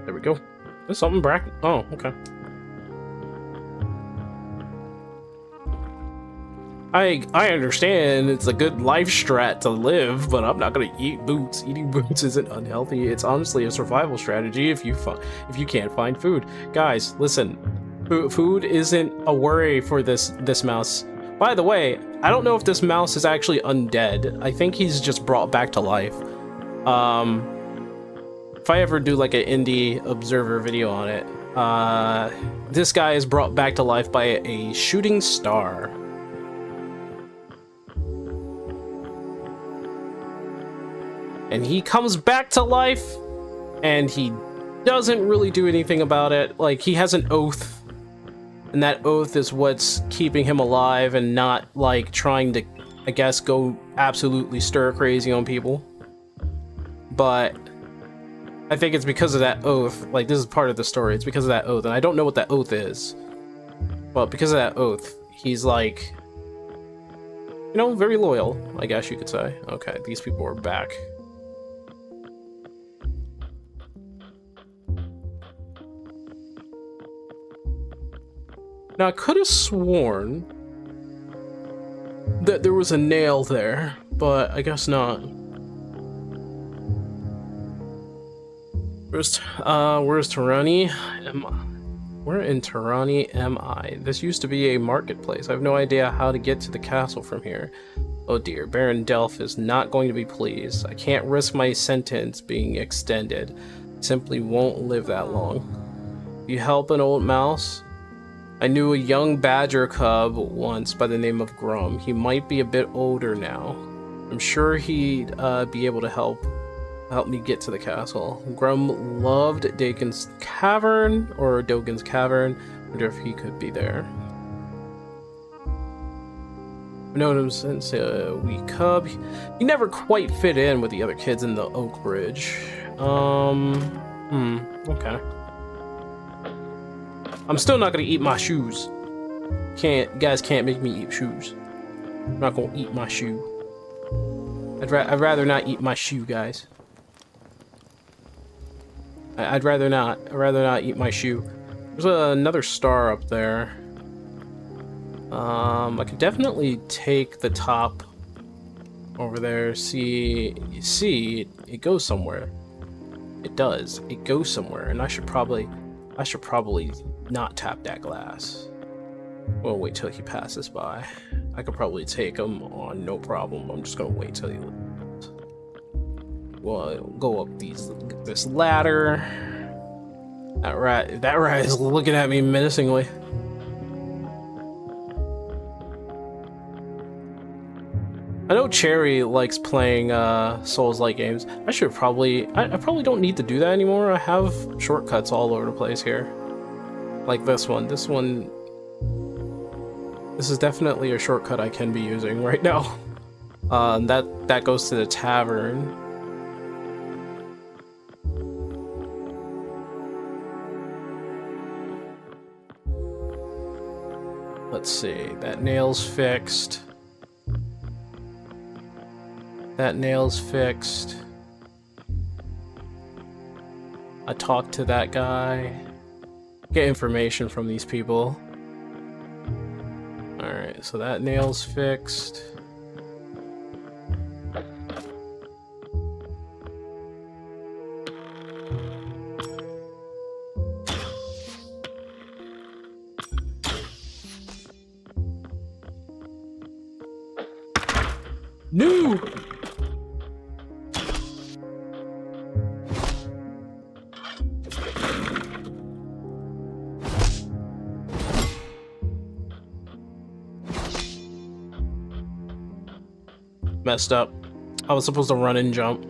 There we go. There's something back. Oh, okay. I understand it's a good life strat to live, but I'm not gonna eat boots. Eating boots isn't unhealthy. It's honestly a survival strategy if you can't find food. Guys, listen. Food isn't a worry for this mouse. By the way, I don't know if this mouse is actually undead. I think he's just brought back to life. If I ever do like an indie observer video on it, this guy is brought back to life by a shooting star. And he comes back to life, and he doesn't really do anything about it. Like, he has an oath, and that oath is what's keeping him alive and not, like, trying to, I guess, go absolutely stir crazy on people. But I think it's because of that oath. Like, this is part of the story. It's because of that oath, and I don't know what that oath is. But because of that oath, he's, like, you know, very loyal, I guess you could say. Okay, these people are back. Now, I could have sworn that there was a nail there, but I guess not. Where's Tarani? Where in Tarani am I? This used to be a marketplace. I have no idea how to get to the castle from here. Oh dear, Baron Delph is not going to be pleased. I can't risk my sentence being extended. I simply won't live that long. You help an old mouse? I knew a young badger cub once by the name of Grum. He might be a bit older now. I'm sure he'd be able to help me get to the castle. Grum loved Dogen's Cavern. I wonder if he could be there. I've known him since a wee cub. He never quite fit in with the other kids in the Oak Bridge. Okay. I'm still not gonna eat my shoes. Guys can't make me eat shoes. I'm not gonna eat my shoe. I'd rather not eat my shoe, guys. I'd rather not. I'd rather not eat my shoe. There's another star up there. I could definitely take the top over there. See, it goes somewhere. It does. It goes somewhere, and I should probably not tap that glass. We'll wait till he passes by. I could probably take him on, no problem. I'm just gonna wait till he leaves. We'll go up this ladder. That rat is looking at me menacingly. I know Cherry likes playing Souls-like games. I probably don't need to do that anymore. I have shortcuts all over the place here. Like this one. This is definitely a shortcut I can be using right now. That goes to the tavern. Let's see. That nail's fixed. That nail's fixed. I talked to that guy. Get information from these people. Alright, so that nail's fixed. No! Messed up. I was supposed to run and jump.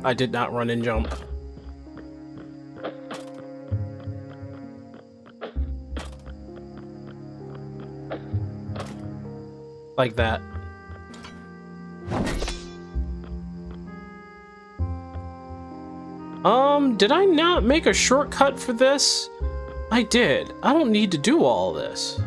I did not run and jump. Like that. Did I not make a shortcut for this? I did. I don't need to do all this.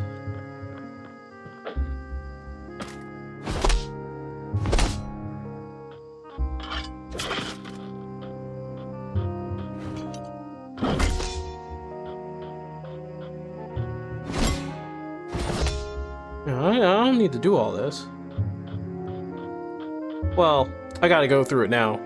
I don't need to do all this. Well, I gotta go through it now.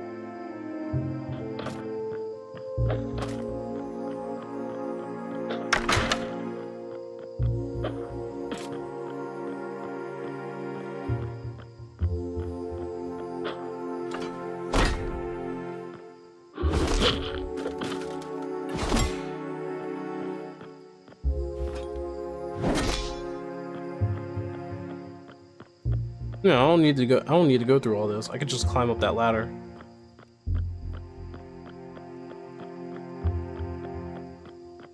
No, I don't need to go. I don't need to go through all this. I could just climb up that ladder.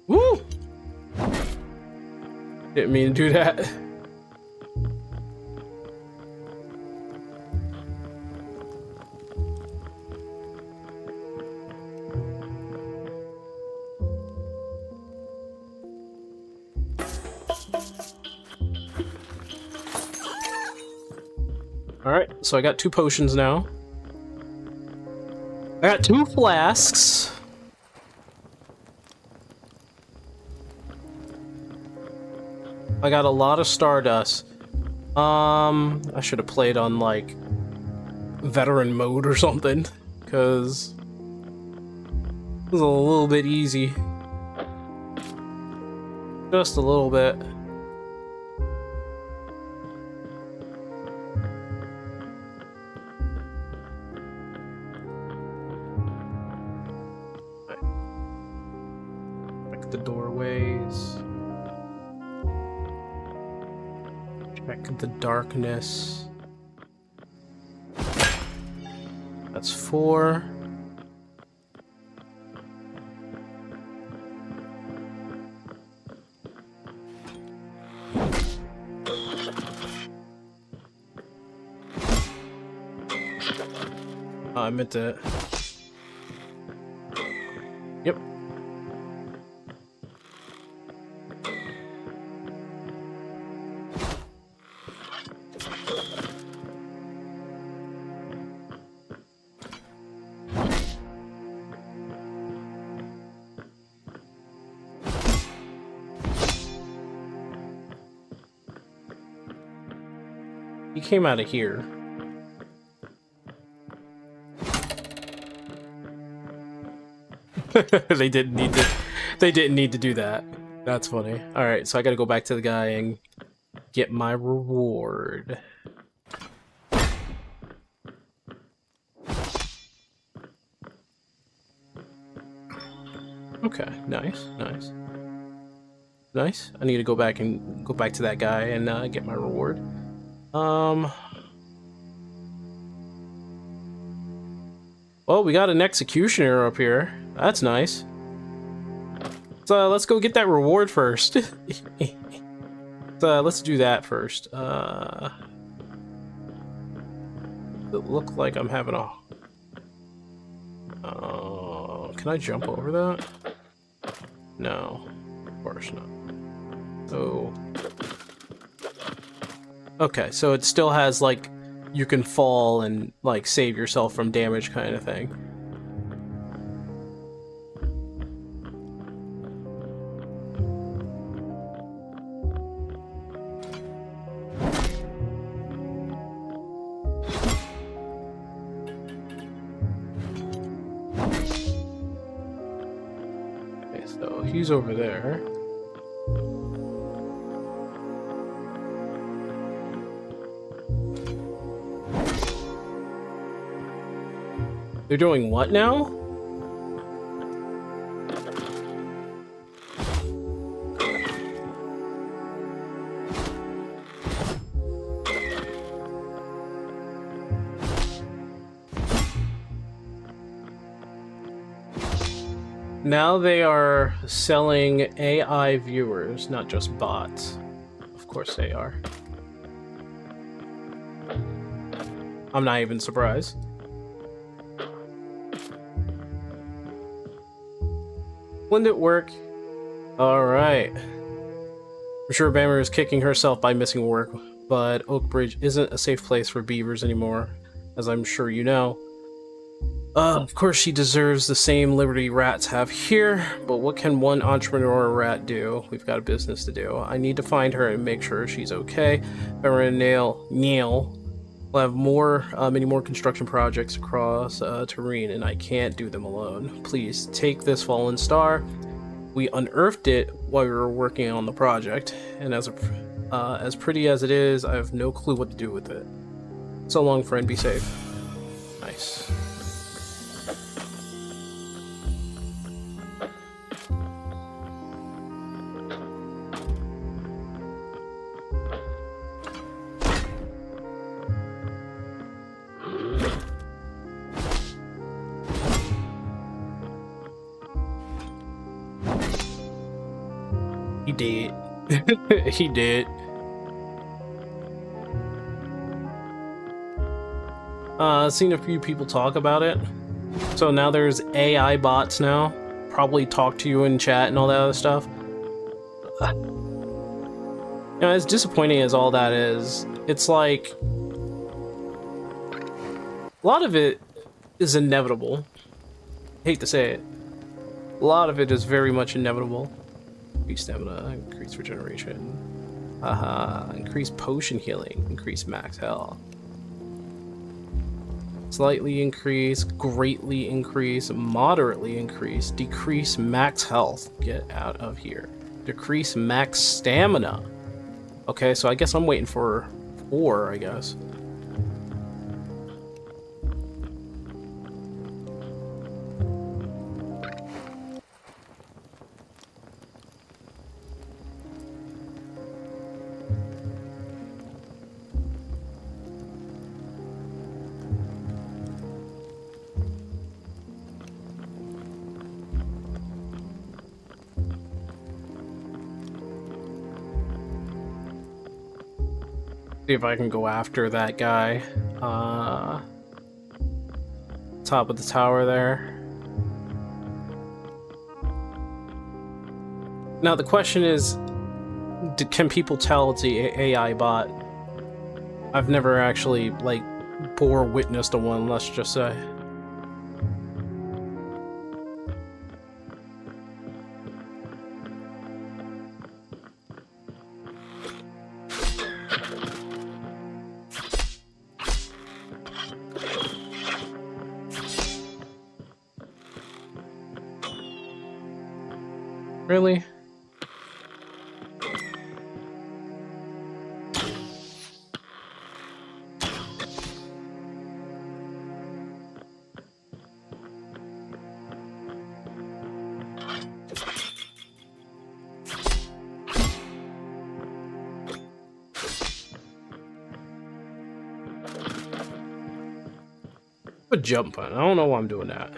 Woo! Didn't mean to do that. Alright, so I got 2 potions now. I got 2 flasks. I got a lot of Stardust. I should have played on, like, veteran mode or something, because it was a little bit easy. Just a little bit. The doorways. Check the darkness. That's 4. I meant to. Yep. He came out of here. They didn't need to. They didn't need to do that. That's funny. All right, so I got to go back to the guy and get my reward. Okay, nice, nice, nice. I need to go back to that guy and get my reward. Well, we got an executioner up here. That's nice. So let's go get that reward first. So let's do that first. It look like I'm having a. Can I jump over that? No, of course not. So. Okay, so it still has like you can fall and like save yourself from damage kind of thing. Okay, so he's over there. They're doing what now? Now they are selling AI viewers, not just bots. Of course they are. I'm not even surprised. Wouldn't it work? Alright. I'm sure Bammer is kicking herself by missing work, but Oak Bridge isn't a safe place for beavers anymore, as I'm sure you know. Of course she deserves the same liberty rats have here, but what can one entrepreneur rat do? We've got a business to do. I need to find her and make sure she's okay. Bammer and Neil will have many more construction projects across Terrain, and I can't do them alone. Please take this fallen star. We unearthed it while we were working on the project, and as pretty as it is, I have no clue what to do with it. So long, friend. Be safe. Nice. He did. He did. Seen a few people talk about it. So now there's AI bots now. Probably talk to you in chat and all that other stuff. You know, as disappointing as all that is, it's like a lot of it is inevitable. I hate to say it. A lot of it is very much inevitable. Increase stamina, increase regeneration. Increase potion healing, increase max health. Slightly increase, greatly increase, moderately increase, decrease max health. Get out of here. Decrease max stamina. Okay, so I guess I'm waiting for 4, I guess. See if I can go after that guy. Top of the tower there. Now the question is, can people tell it's the AI bot? I've never actually, like, bore witness to one, let's just say. Really? A jump button. I don't know why I'm doing that.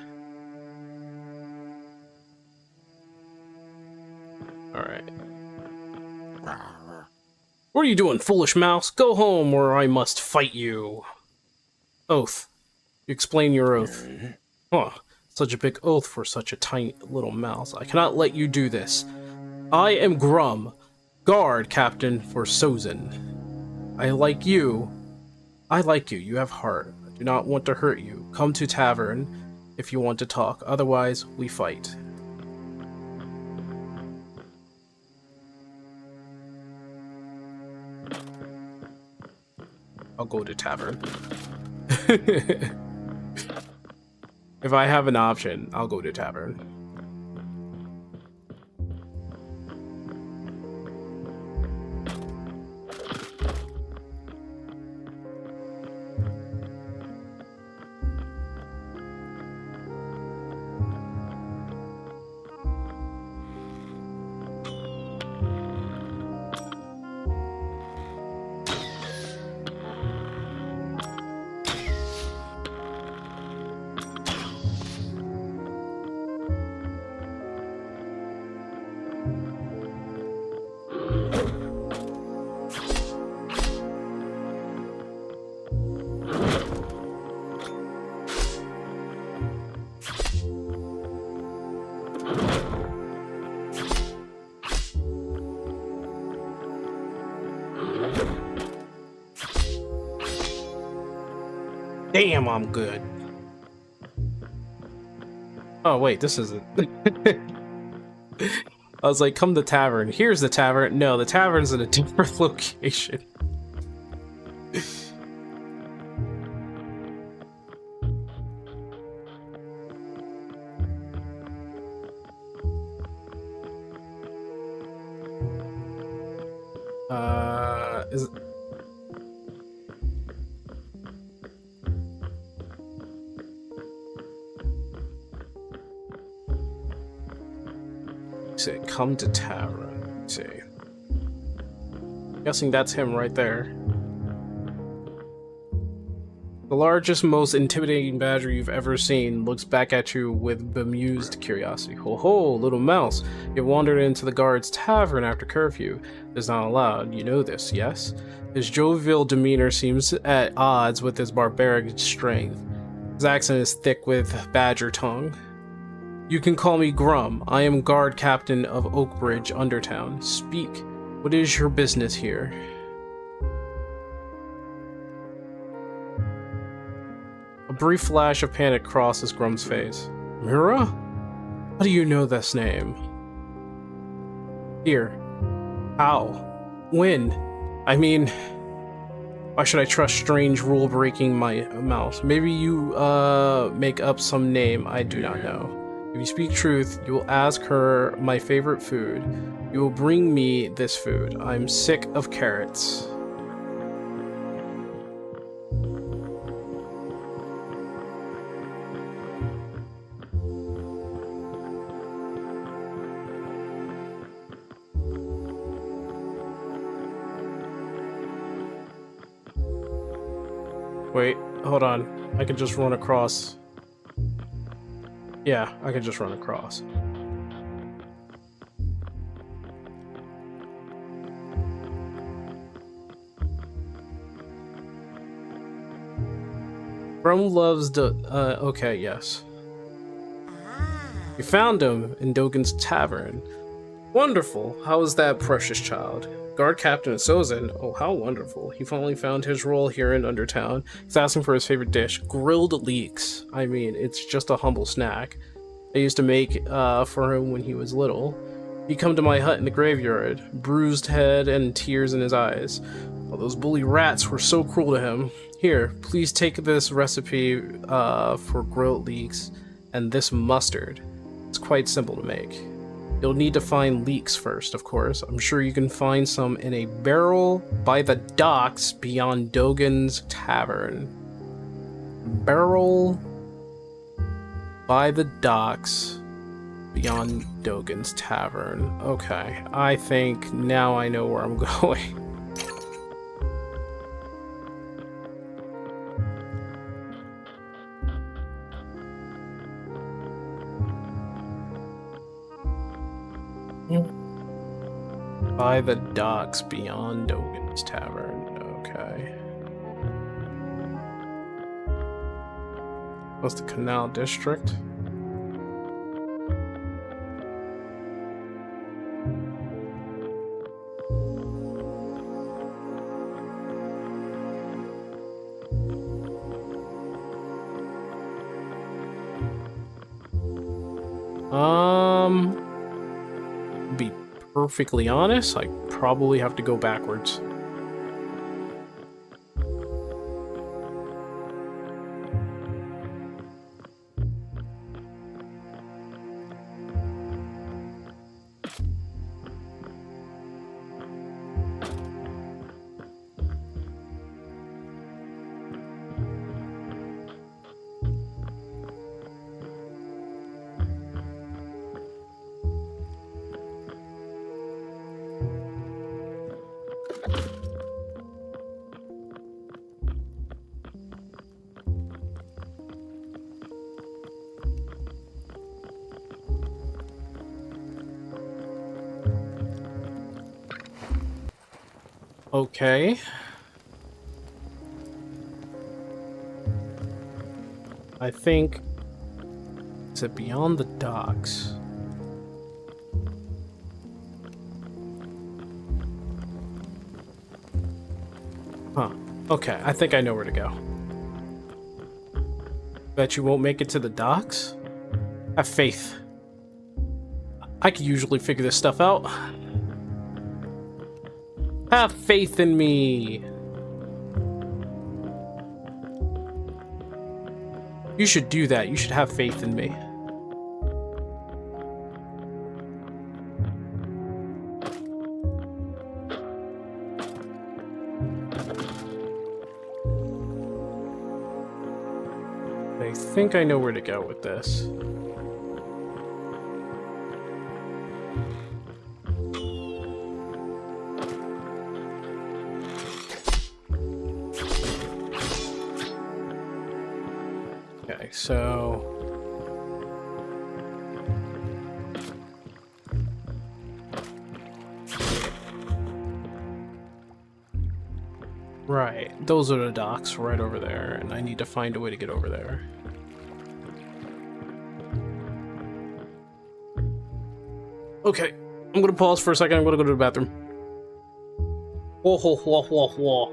Alright. What are you doing, foolish mouse? Go home, or I must fight you. Oath. Explain your oath. Huh. Such a big oath for such a tiny little mouse. I cannot let you do this. I am Grum, guard captain for Sozin. I like you. You have heart. I do not want to hurt you. Come to tavern if you want to talk. Otherwise, we fight. I'll go to tavern. If I have an option, I'll go to tavern. Damn, I'm good. Oh, wait, this isn't. I was like, come to tavern. Here's the tavern. No, the tavern's in a different location. Is it? Say, come to tavern. Let's see. Guessing that's him right there. The The largest, most intimidating badger you've ever seen looks back at you with bemused curiosity. Ho ho, little mouse. You wandered into the guard's tavern after curfew. It's not allowed. You know this, yes? His jovial demeanor seems at odds with his barbaric strength. His accent is thick with badger tongue. You can call me Grum. I am guard captain of Oakbridge, Undertown. Speak. What is your business here? A brief flash of panic crosses Grum's face. Mira? How do you know this name? Here. How? When? I mean, why should I trust strange rule-breaking my mouse? Maybe you, make up some name I do not know. If you speak truth, you will ask her my favorite food. You will bring me this food. I'm sick of carrots. Wait, hold on. I can just run across. Yeah, I can just run across. Grum loves the. Okay, yes. You found him in Dogan's tavern. Wonderful. How is that precious child? Guard Captain Sozin. Oh, how wonderful. He finally found his role here in Undertown. He's asking for his favorite dish, grilled leeks. I mean, it's just a humble snack I used to make for him when he was little. He'd come to my hut in the graveyard, bruised head and tears in his eyes. Oh, those bully rats were so cruel to him. Here, please take this recipe for grilled leeks and this mustard. It's quite simple to make. You'll need to find leeks first, of course. I'm sure you can find some in a barrel by the docks beyond Dogan's tavern. Barrel by the docks beyond Dogan's tavern. Okay, I think now I know where I'm going. By the docks beyond Dogan's tavern. Okay. What's the Canal District? Be perfectly honest, I probably have to go backwards. Okay. I think... Is it beyond the docks? Huh. Okay, I think I know where to go. Bet you won't make it to the docks? Have faith. I can usually figure this stuff out. Have faith in me. You should do that. You should have faith in me. I think I know where to go with this. Okay, so... Right, those are the docks right over there, and I need to find a way to get over there. Okay, I'm gonna pause for a second, I'm gonna go to the bathroom. Whoa, whoa, whoa, whoa, whoa.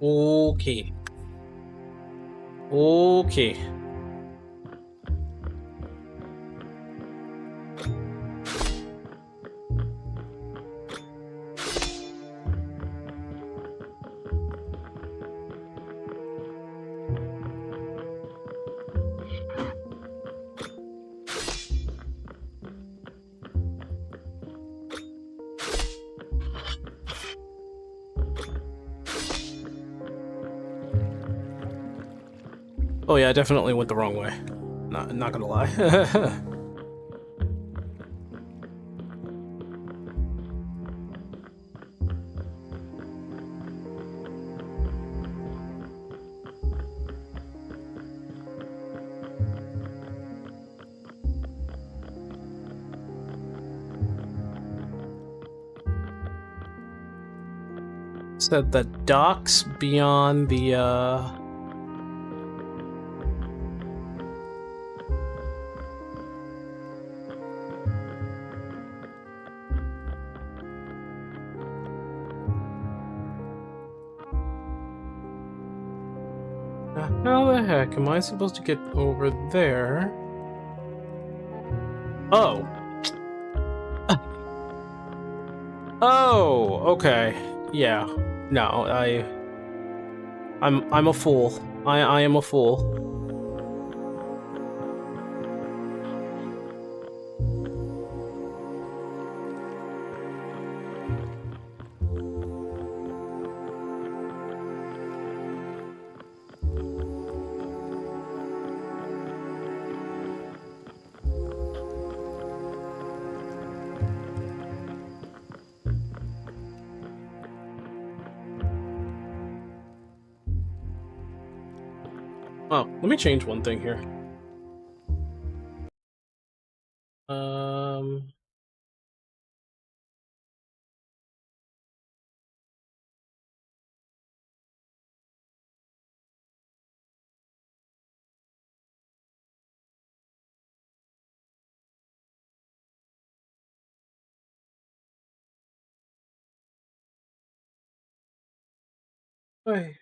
Okay. Okay. Oh yeah, I definitely went the wrong way. Not gonna lie. Said the docks beyond the how the heck am I supposed to get over there? Oh. Oh, okay. Yeah. No, I'm a fool. I am a fool. Oh, let me change one thing here. Hey.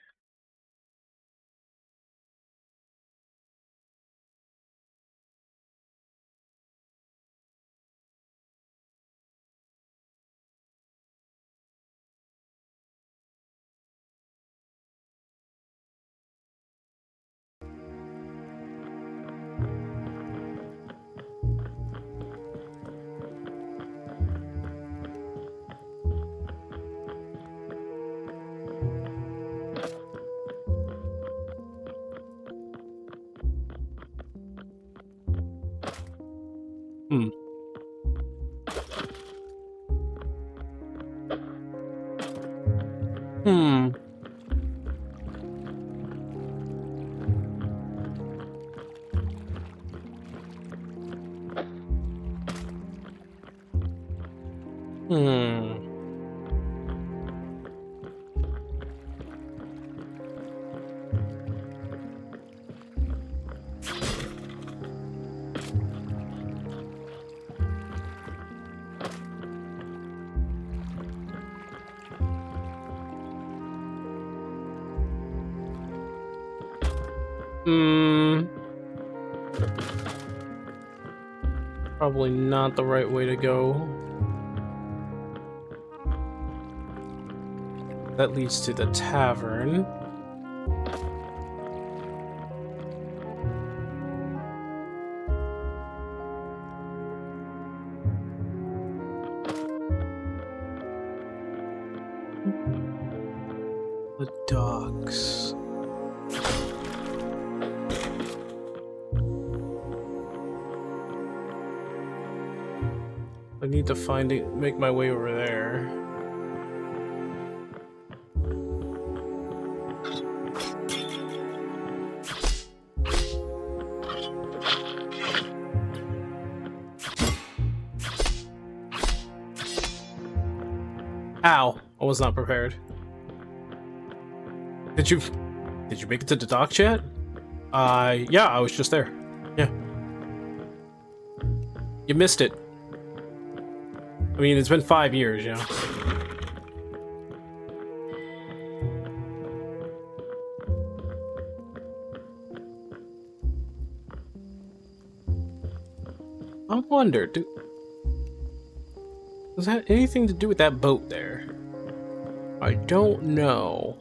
Hmm. Hmm. Hmm. Probably not the right way to go. That leads to the tavern. The docks. I need to find it, make my way over there. Ow, I was not prepared. Did you make it to the dock yet? Yeah, I was just there. Yeah. You missed it. I mean, it's been 5 years, you know. I wonder, does that have anything to do with that boat there? I don't know.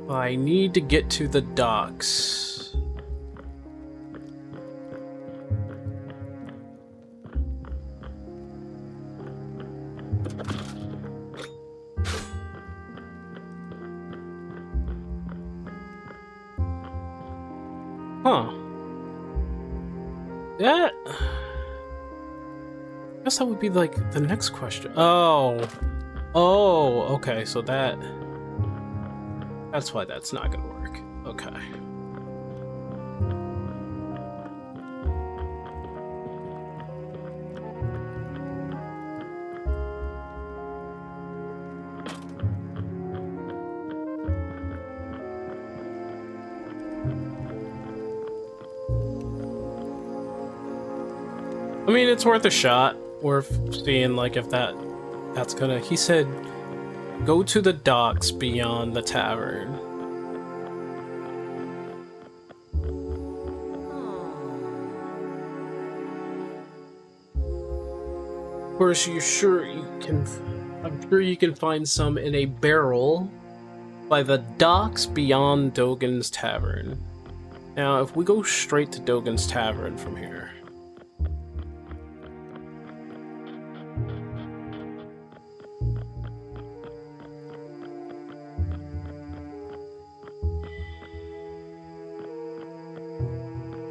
I need to get to the docks. Huh. That... I guess that would be like the next question. Oh. Oh, okay, so that's why that's not gonna work. Okay. I mean, it's worth a shot. Worth seeing, like, if that's gonna... He said, go to the docks beyond the tavern. Of course, I'm sure you can find some in a barrel by the docks beyond Dogen's Tavern. Now, if we go straight to Dogen's Tavern from here...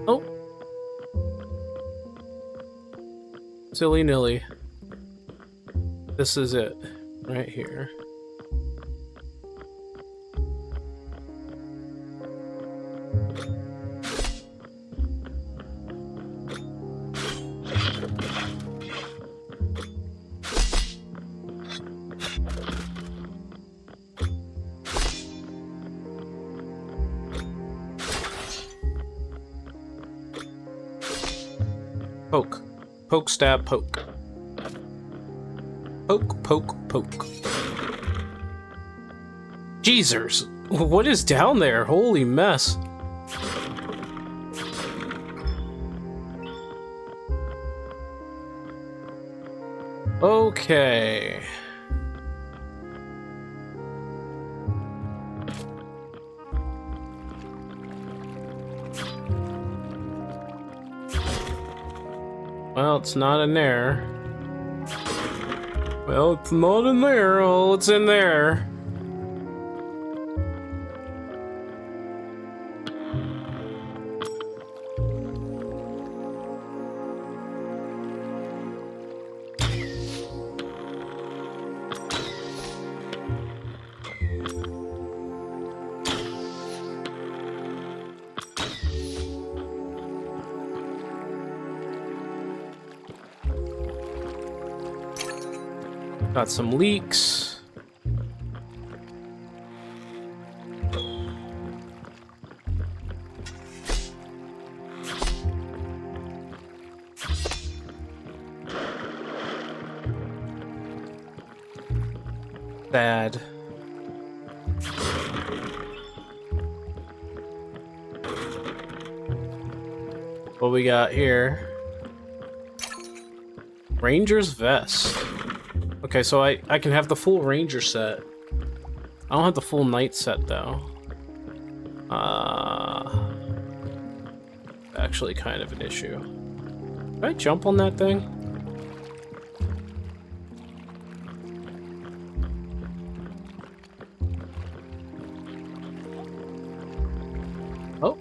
Oh! Silly nilly. This is it. Right here. Poke. Poke, stab, poke. Poke, poke, poke. Jeezers! What is down there? Holy mess. Okay. Well, it's not in there. Well, it's not in there. Oh, it's in there. Got some leaks. Bad. What we got here? Ranger's vest. Okay, so I can have the full ranger set. I don't have the full knight set though. Actually kind of an issue. Did I jump on that thing? Oh.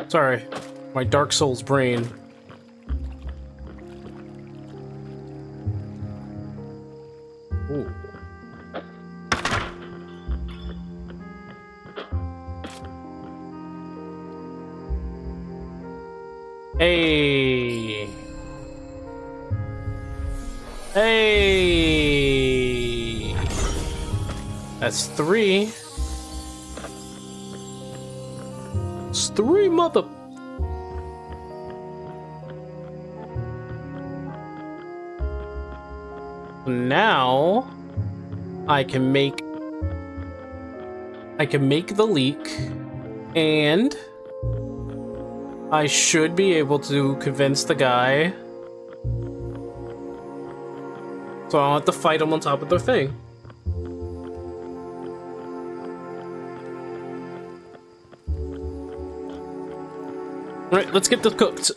Sorry. My Dark Souls brain. Ooh. Hey. Hey. That's 3. It's 3 mother. Now I can make the leak, and I should be able to convince the guy so I don't have to fight him on top of the thing. Alright, let's get this cooked.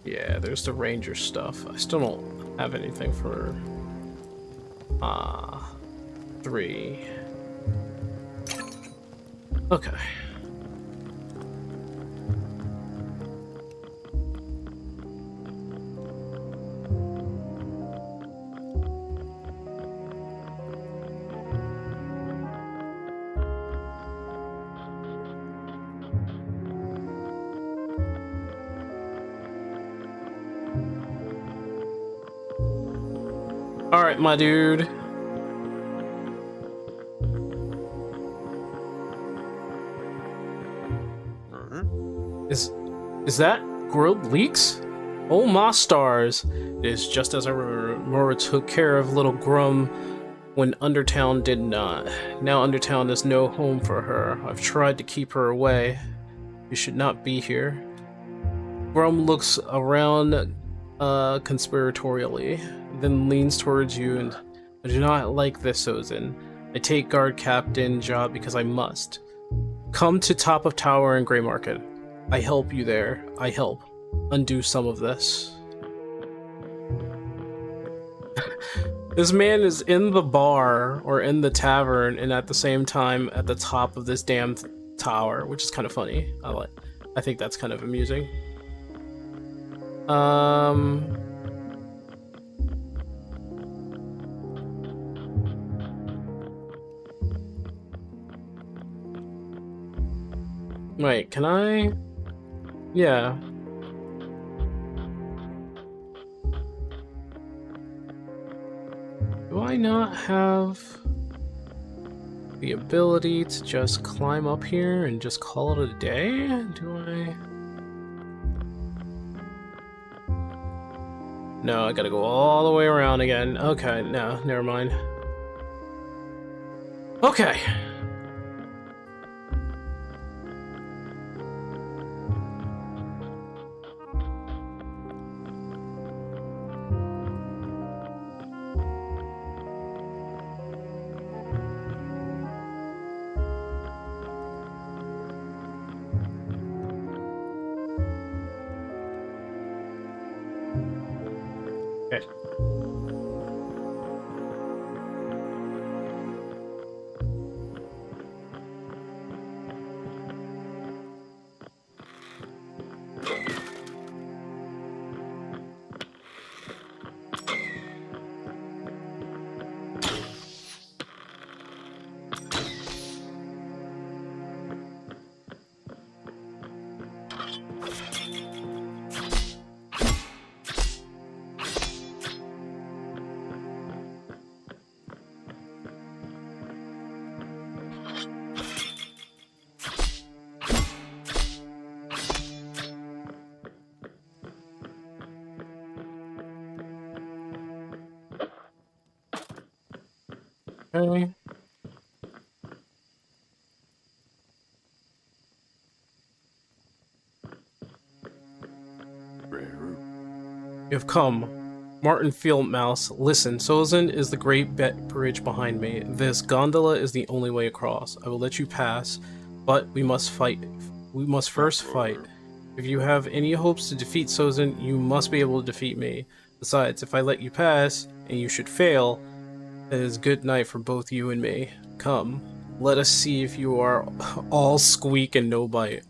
Yeah, there's the ranger stuff. I still don't have anything for 3. Okay. All right, my dude. Is that grilled leeks? Oh my stars! It is just as I remember. Mora took care of little Grum when Undertown did not. Now Undertown is no home for her. I've tried to keep her away. You should not be here. Grum looks around conspiratorially, then leans towards you, and I do not like this, Ozin. I take guard captain job because I must. Come to top of tower in Grey Market. I help you there. I help. Undo some of this. This man is in the bar or in the tavern and at the same time at the top of this damn tower, which is kind of funny. I think that's kind of amusing. Wait, can I? Yeah. Do I not have the ability to just climb up here and just call it a day? Do I? No, I gotta go all the way around again. Okay, no, never mind. Okay. Okay. Okay. You have come. Martin Fieldmouse, listen, Sozin is the great bridge behind me. This gondola is the only way across. I will let you pass, but we must fight. We must first fight. If you have any hopes to defeat Sozin, you must be able to defeat me. Besides, if I let you pass, and you should fail, it is good night for both you and me. Come, let us see if you are all squeak and no bite.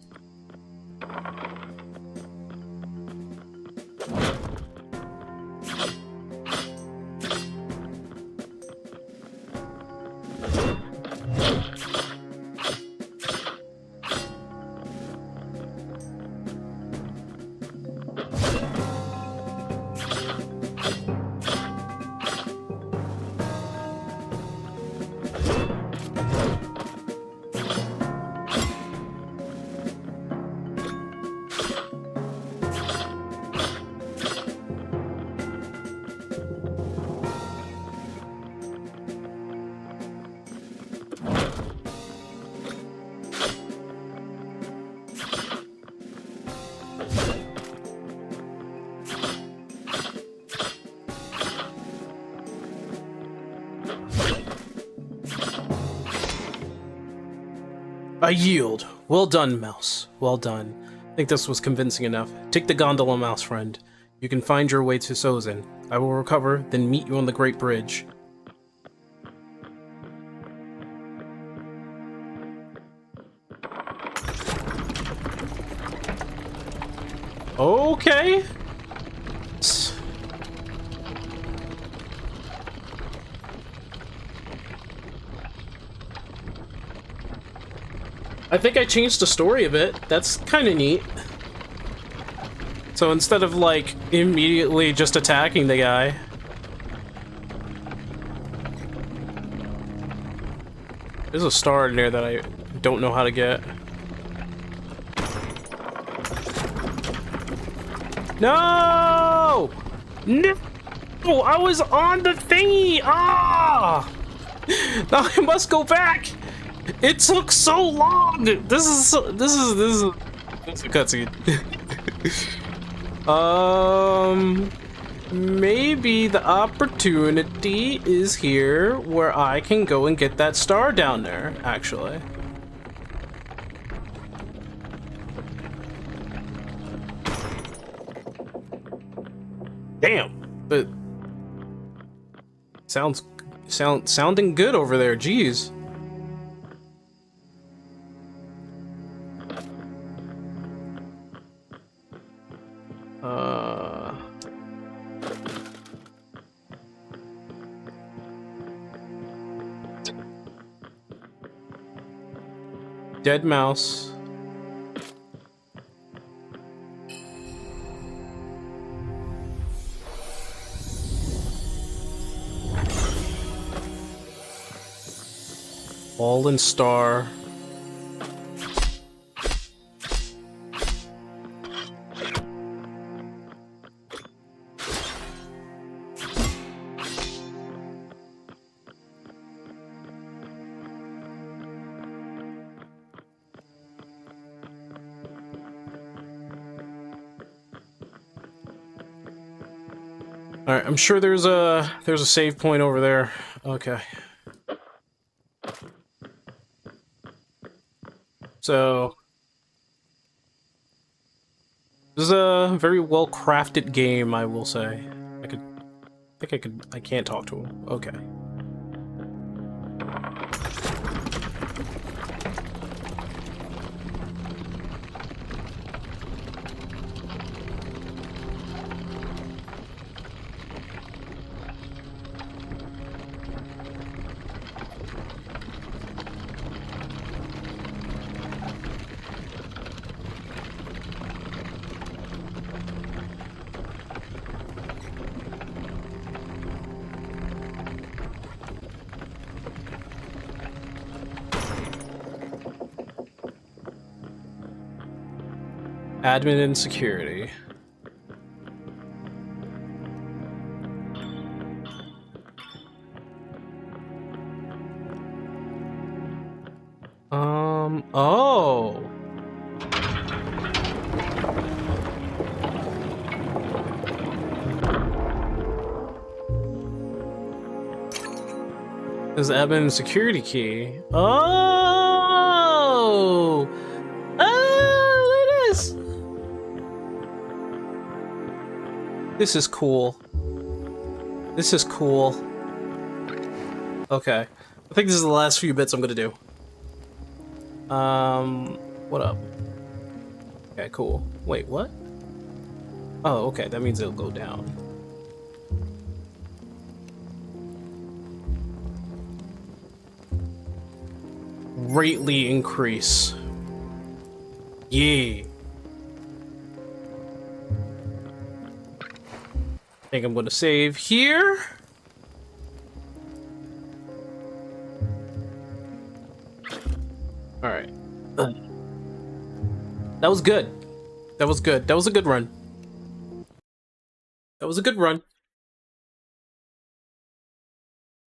I yield. Well done, Mouse. Well done. I think this was convincing enough. Take the gondola, Mouse friend. You can find your way to Sozin. I will recover, then meet you on the Great Bridge. Okay. I think I changed the story a bit. That's kind of neat. So instead of, like, immediately just attacking the guy... There's a star in there that I don't know how to get. No! No! I was on the thingy! Ah! Now I must go back! It took so long! This is a cutscene. Maybe the opportunity is here where I can go and get that star down there, actually. Damn, but sounding good over there, jeez. Dead mouse. Fallen star. Alright, I'm sure there's a save point over there. Okay. So this is a very well crafted game, I will say. I can't talk to him. Okay. Admin and security. Oh. This is admin security key. Oh! Oh, look at this! This is cool. This is cool. Okay. I think this is the last few bits I'm gonna do. What up? Okay, cool. Wait, what? Oh, okay, that means it'll go down. Greatly increase. Yeah. I think I'm gonna save here. Alright. That was good. That was good. That was a good run. That was a good run.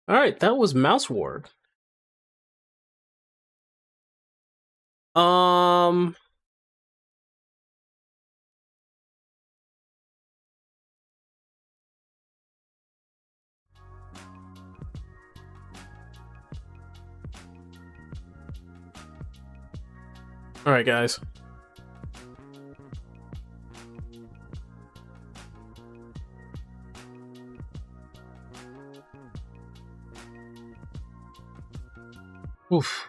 Alright, that was Mouse Ward. Alright, guys. Oof.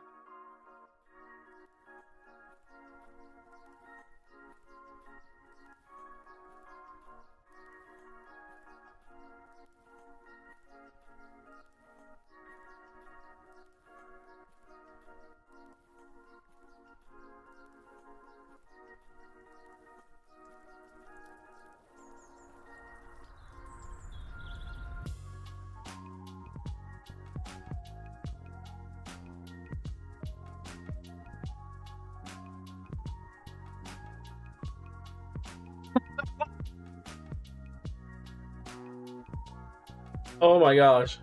Oh my gosh.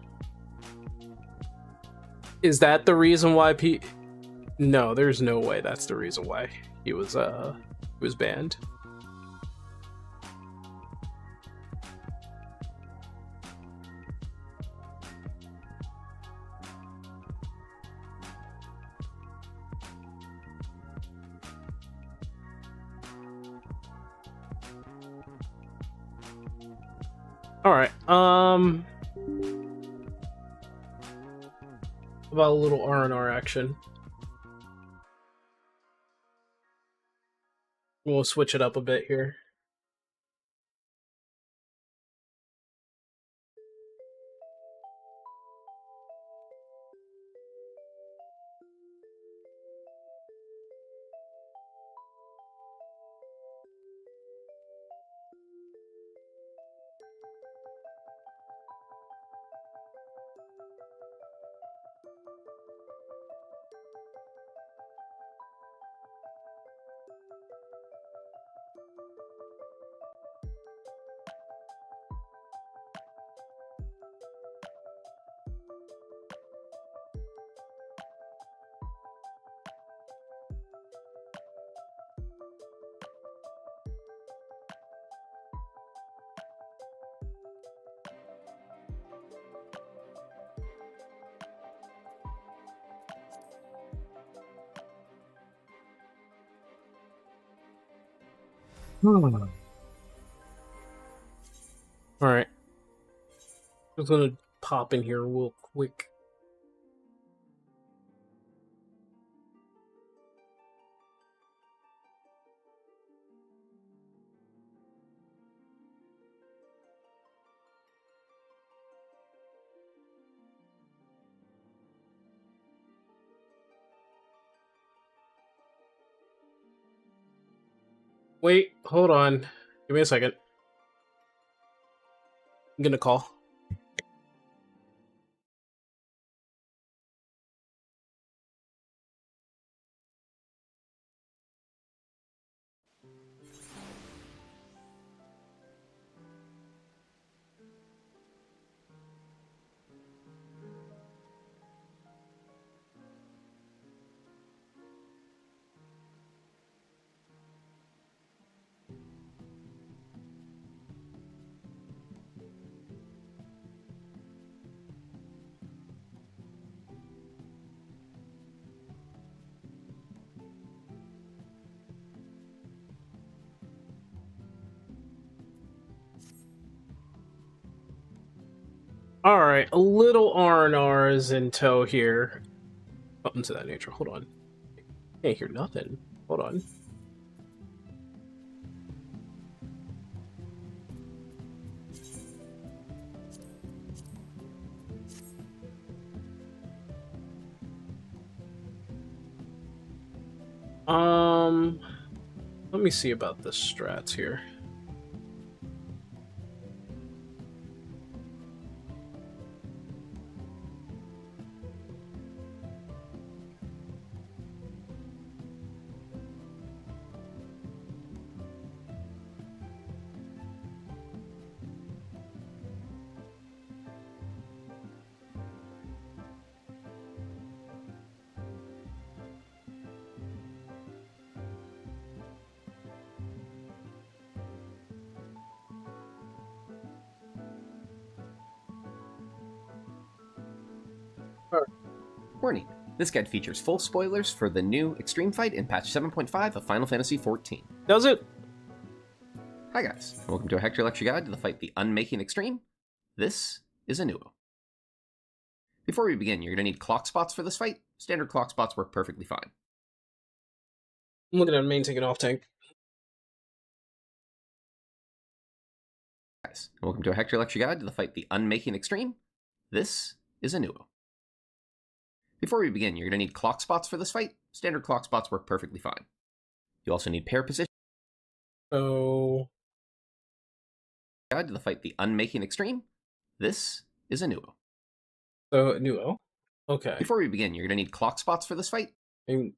Is that the reason why No, there's no way that's the reason why he was banned. Alright, about a little R&R action. We'll switch it up a bit here. Alright. Just gonna pop in here real quick. Wait, hold on. Give me a second. I'm gonna call. All right, a little R&R is in tow here. Something to that nature. Hold on. Can't hear nothing. Hold on. Let me see about the strats here. Warning, this guide features full spoilers for the new Extreme Fight in patch 7.5 of Final Fantasy XIV. Does it? Hi guys, and welcome to a Hector Lecture Guide to the fight the Unmaking Extreme. This is a Nuo. Before we begin, you're going to need clock spots for this fight. Standard clock spots work perfectly fine. I'm looking at main tank and off tank. Guys, and welcome to a Hector Lecture Guide to the fight the Unmaking Extreme. This is a Nuo. Before we begin, you're going to need clock spots for this fight. Standard clock spots work perfectly fine. You also need pair position. So, Guide to the fight the Unmaking Extreme. This is a Nuo. Nuo. Okay. Before we begin, you're going to need clock spots for this fight. Okay,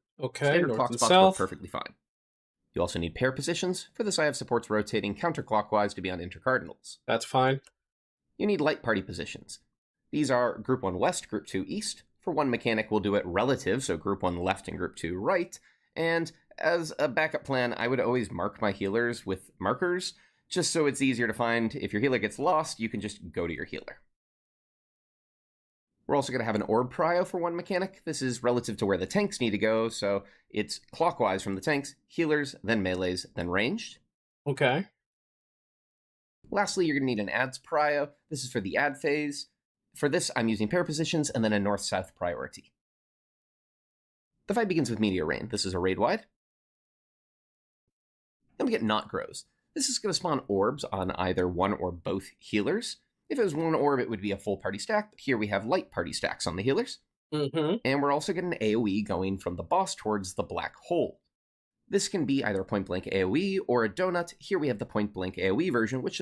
Standard north clock and spots south. work perfectly fine. You also need pair positions. For this, I have supports rotating counterclockwise to be on intercardinals. That's fine. You need light party positions. These are Group 1 West, Group 2 East. For one mechanic, we'll do it relative, so Group 1 Left and Group 2 Right. And as a backup plan, I would always mark my healers with markers, just so it's easier to find. If your healer gets lost, you can just go to your healer. We're also going to have an orb prio for one mechanic. This is relative to where the tanks need to go, so it's clockwise from the tanks, healers, then melees, then ranged. Okay. Lastly, you're going to need an ads prio. This is for the ad phase. For this, I'm using pair positions and then a north-south priority. The fight begins with Meteor Rain. This is a raid-wide. Then we get Not Grows. This is going to spawn orbs on either one or both healers. If it was one orb, it would be a full party stack, but here we have light party stacks on the healers. Mm-hmm. And we're also getting an AoE going from the boss towards the black hole. This can be either a point-blank AoE or a donut. Here we have the point-blank AoE version, which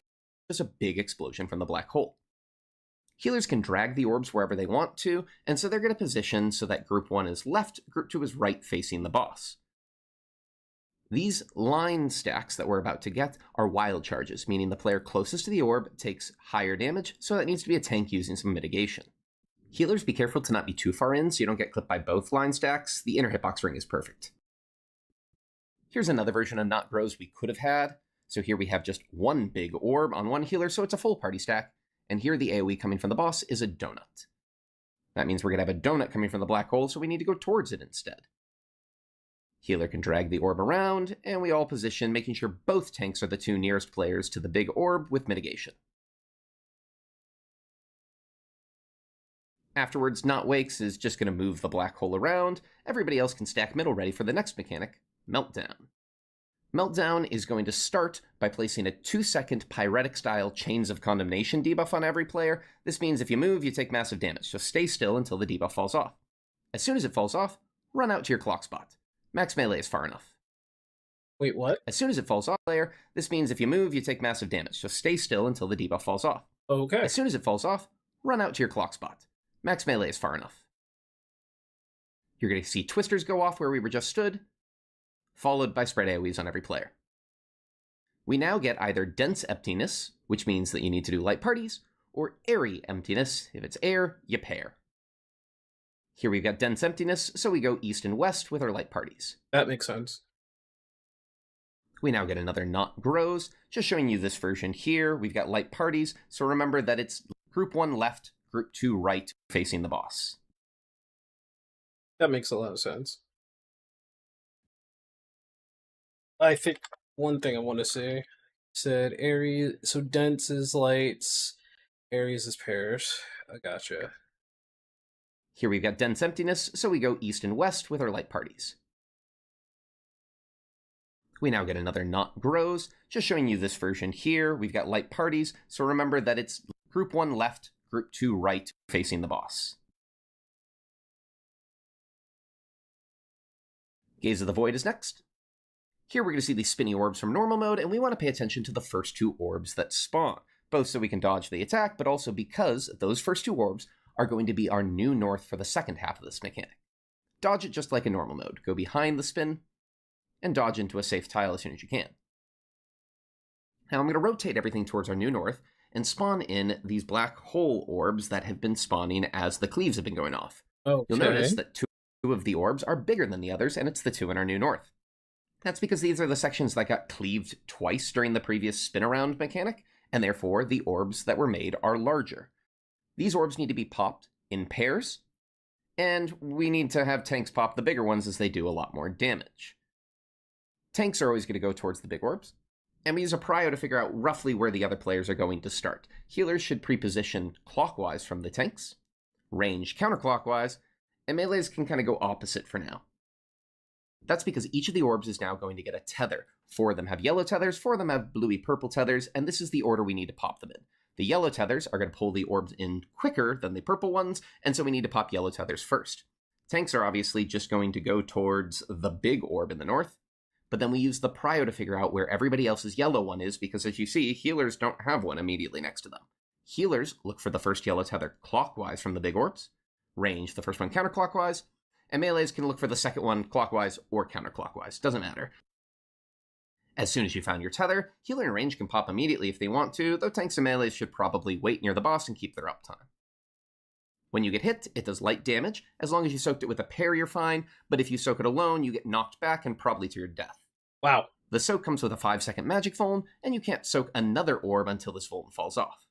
is a big explosion from the black hole. Healers can drag the orbs wherever they want to, and so they're going to position so that Group 1 is left, Group 2 is right facing the boss. These line stacks that we're about to get are wild charges, meaning the player closest to the orb takes higher damage, so that needs to be a tank using some mitigation. Healers, be careful to not be too far in so you don't get clipped by both line stacks. The inner hitbox ring is perfect. Here's another version of Not Grows we could have had. So here we have just one big orb on one healer, so it's a full party stack. And here the AoE coming from the boss is a donut. That means we're going to have a donut coming from the black hole, so we need to go towards it instead. Healer can drag the orb around, and we all position, making sure both tanks are the two nearest players to the big orb with mitigation. Afterwards, Not Wakes is just going to move the black hole around. Everybody else can stack middle ready for the next mechanic, Meltdown. Meltdown is going to start by placing a 2-second pyretic-style Chains of Condemnation debuff on every player. This means if you move, you take massive damage, so stay still until the debuff falls off. As soon as it falls off, run out to your clock spot. Max melee is far enough. Wait, what? As soon as it falls off, player, this means if you move, you take massive damage, so stay still until the debuff falls off. Okay. As soon as it falls off, run out to your clock spot. Max melee is far enough. You're going to see twisters go off where we were just stood, followed by spread AoEs on every player. We now get either dense emptiness, which means that you need to do light parties, or airy emptiness. If it's air, you pair. Here we've got dense emptiness, so we go east and west with our light parties. That makes sense. We now get another Not Grows, just showing you this version here. We've got light parties, so remember that it's Group 1 left, Group 2 right, facing the boss. That makes a lot of sense. I think one thing I want to say said Aries, so dense is lights, Aries is pairs. I gotcha. Here we've got dense emptiness, so we go east and west with our light parties. We now get another not grows, just showing you this version here. We've got light parties, so remember that it's group 1 left, group 2 right, facing the boss. Gaze of the Void is next. Here we're going to see these spinny orbs from normal mode, and we want to pay attention to the first 2 orbs that spawn, both so we can dodge the attack, but also because those first 2 orbs are going to be our new north for the second half of this mechanic. Dodge it just like a normal mode. Go behind the spin, and dodge into a safe tile as soon as you can. Now I'm going to rotate everything towards our new north, and spawn in these black hole orbs that have been spawning as the cleaves have been going off. Okay. You'll notice that 2 of the orbs are bigger than the others, and it's the 2 in our new north. That's because these are the sections that got cleaved twice during the previous spin-around mechanic, and therefore the orbs that were made are larger. These orbs need to be popped in pairs, and we need to have tanks pop the bigger ones as they do a lot more damage. Tanks are always going to go towards the big orbs, and we use a prio to figure out roughly where the other players are going to start. Healers should pre-position clockwise from the tanks, range counterclockwise, and melees can kind of go opposite for now. That's because each of the orbs is now going to get a tether. 4 of them have yellow tethers, 4 of them have bluey-purple tethers, and this is the order we need to pop them in. The yellow tethers are going to pull the orbs in quicker than the purple ones, and so we need to pop yellow tethers first. Tanks are obviously just going to go towards the big orb in the north, but then we use the prio to figure out where everybody else's yellow one is, because as you see, healers don't have one immediately next to them. Healers look for the first yellow tether clockwise from the big orbs, range the first one counterclockwise, and melees can look for the second one clockwise or counterclockwise, doesn't matter. As soon as you found your tether, healer and range can pop immediately if they want to, though tanks and melees should probably wait near the boss and keep their uptime. When you get hit, it does light damage. As long as you soaked it with a pair, you're fine, but if you soak it alone, you get knocked back and probably to your death. Wow. The soak comes with a 5-second magic foam, and you can't soak another orb until this foam falls off.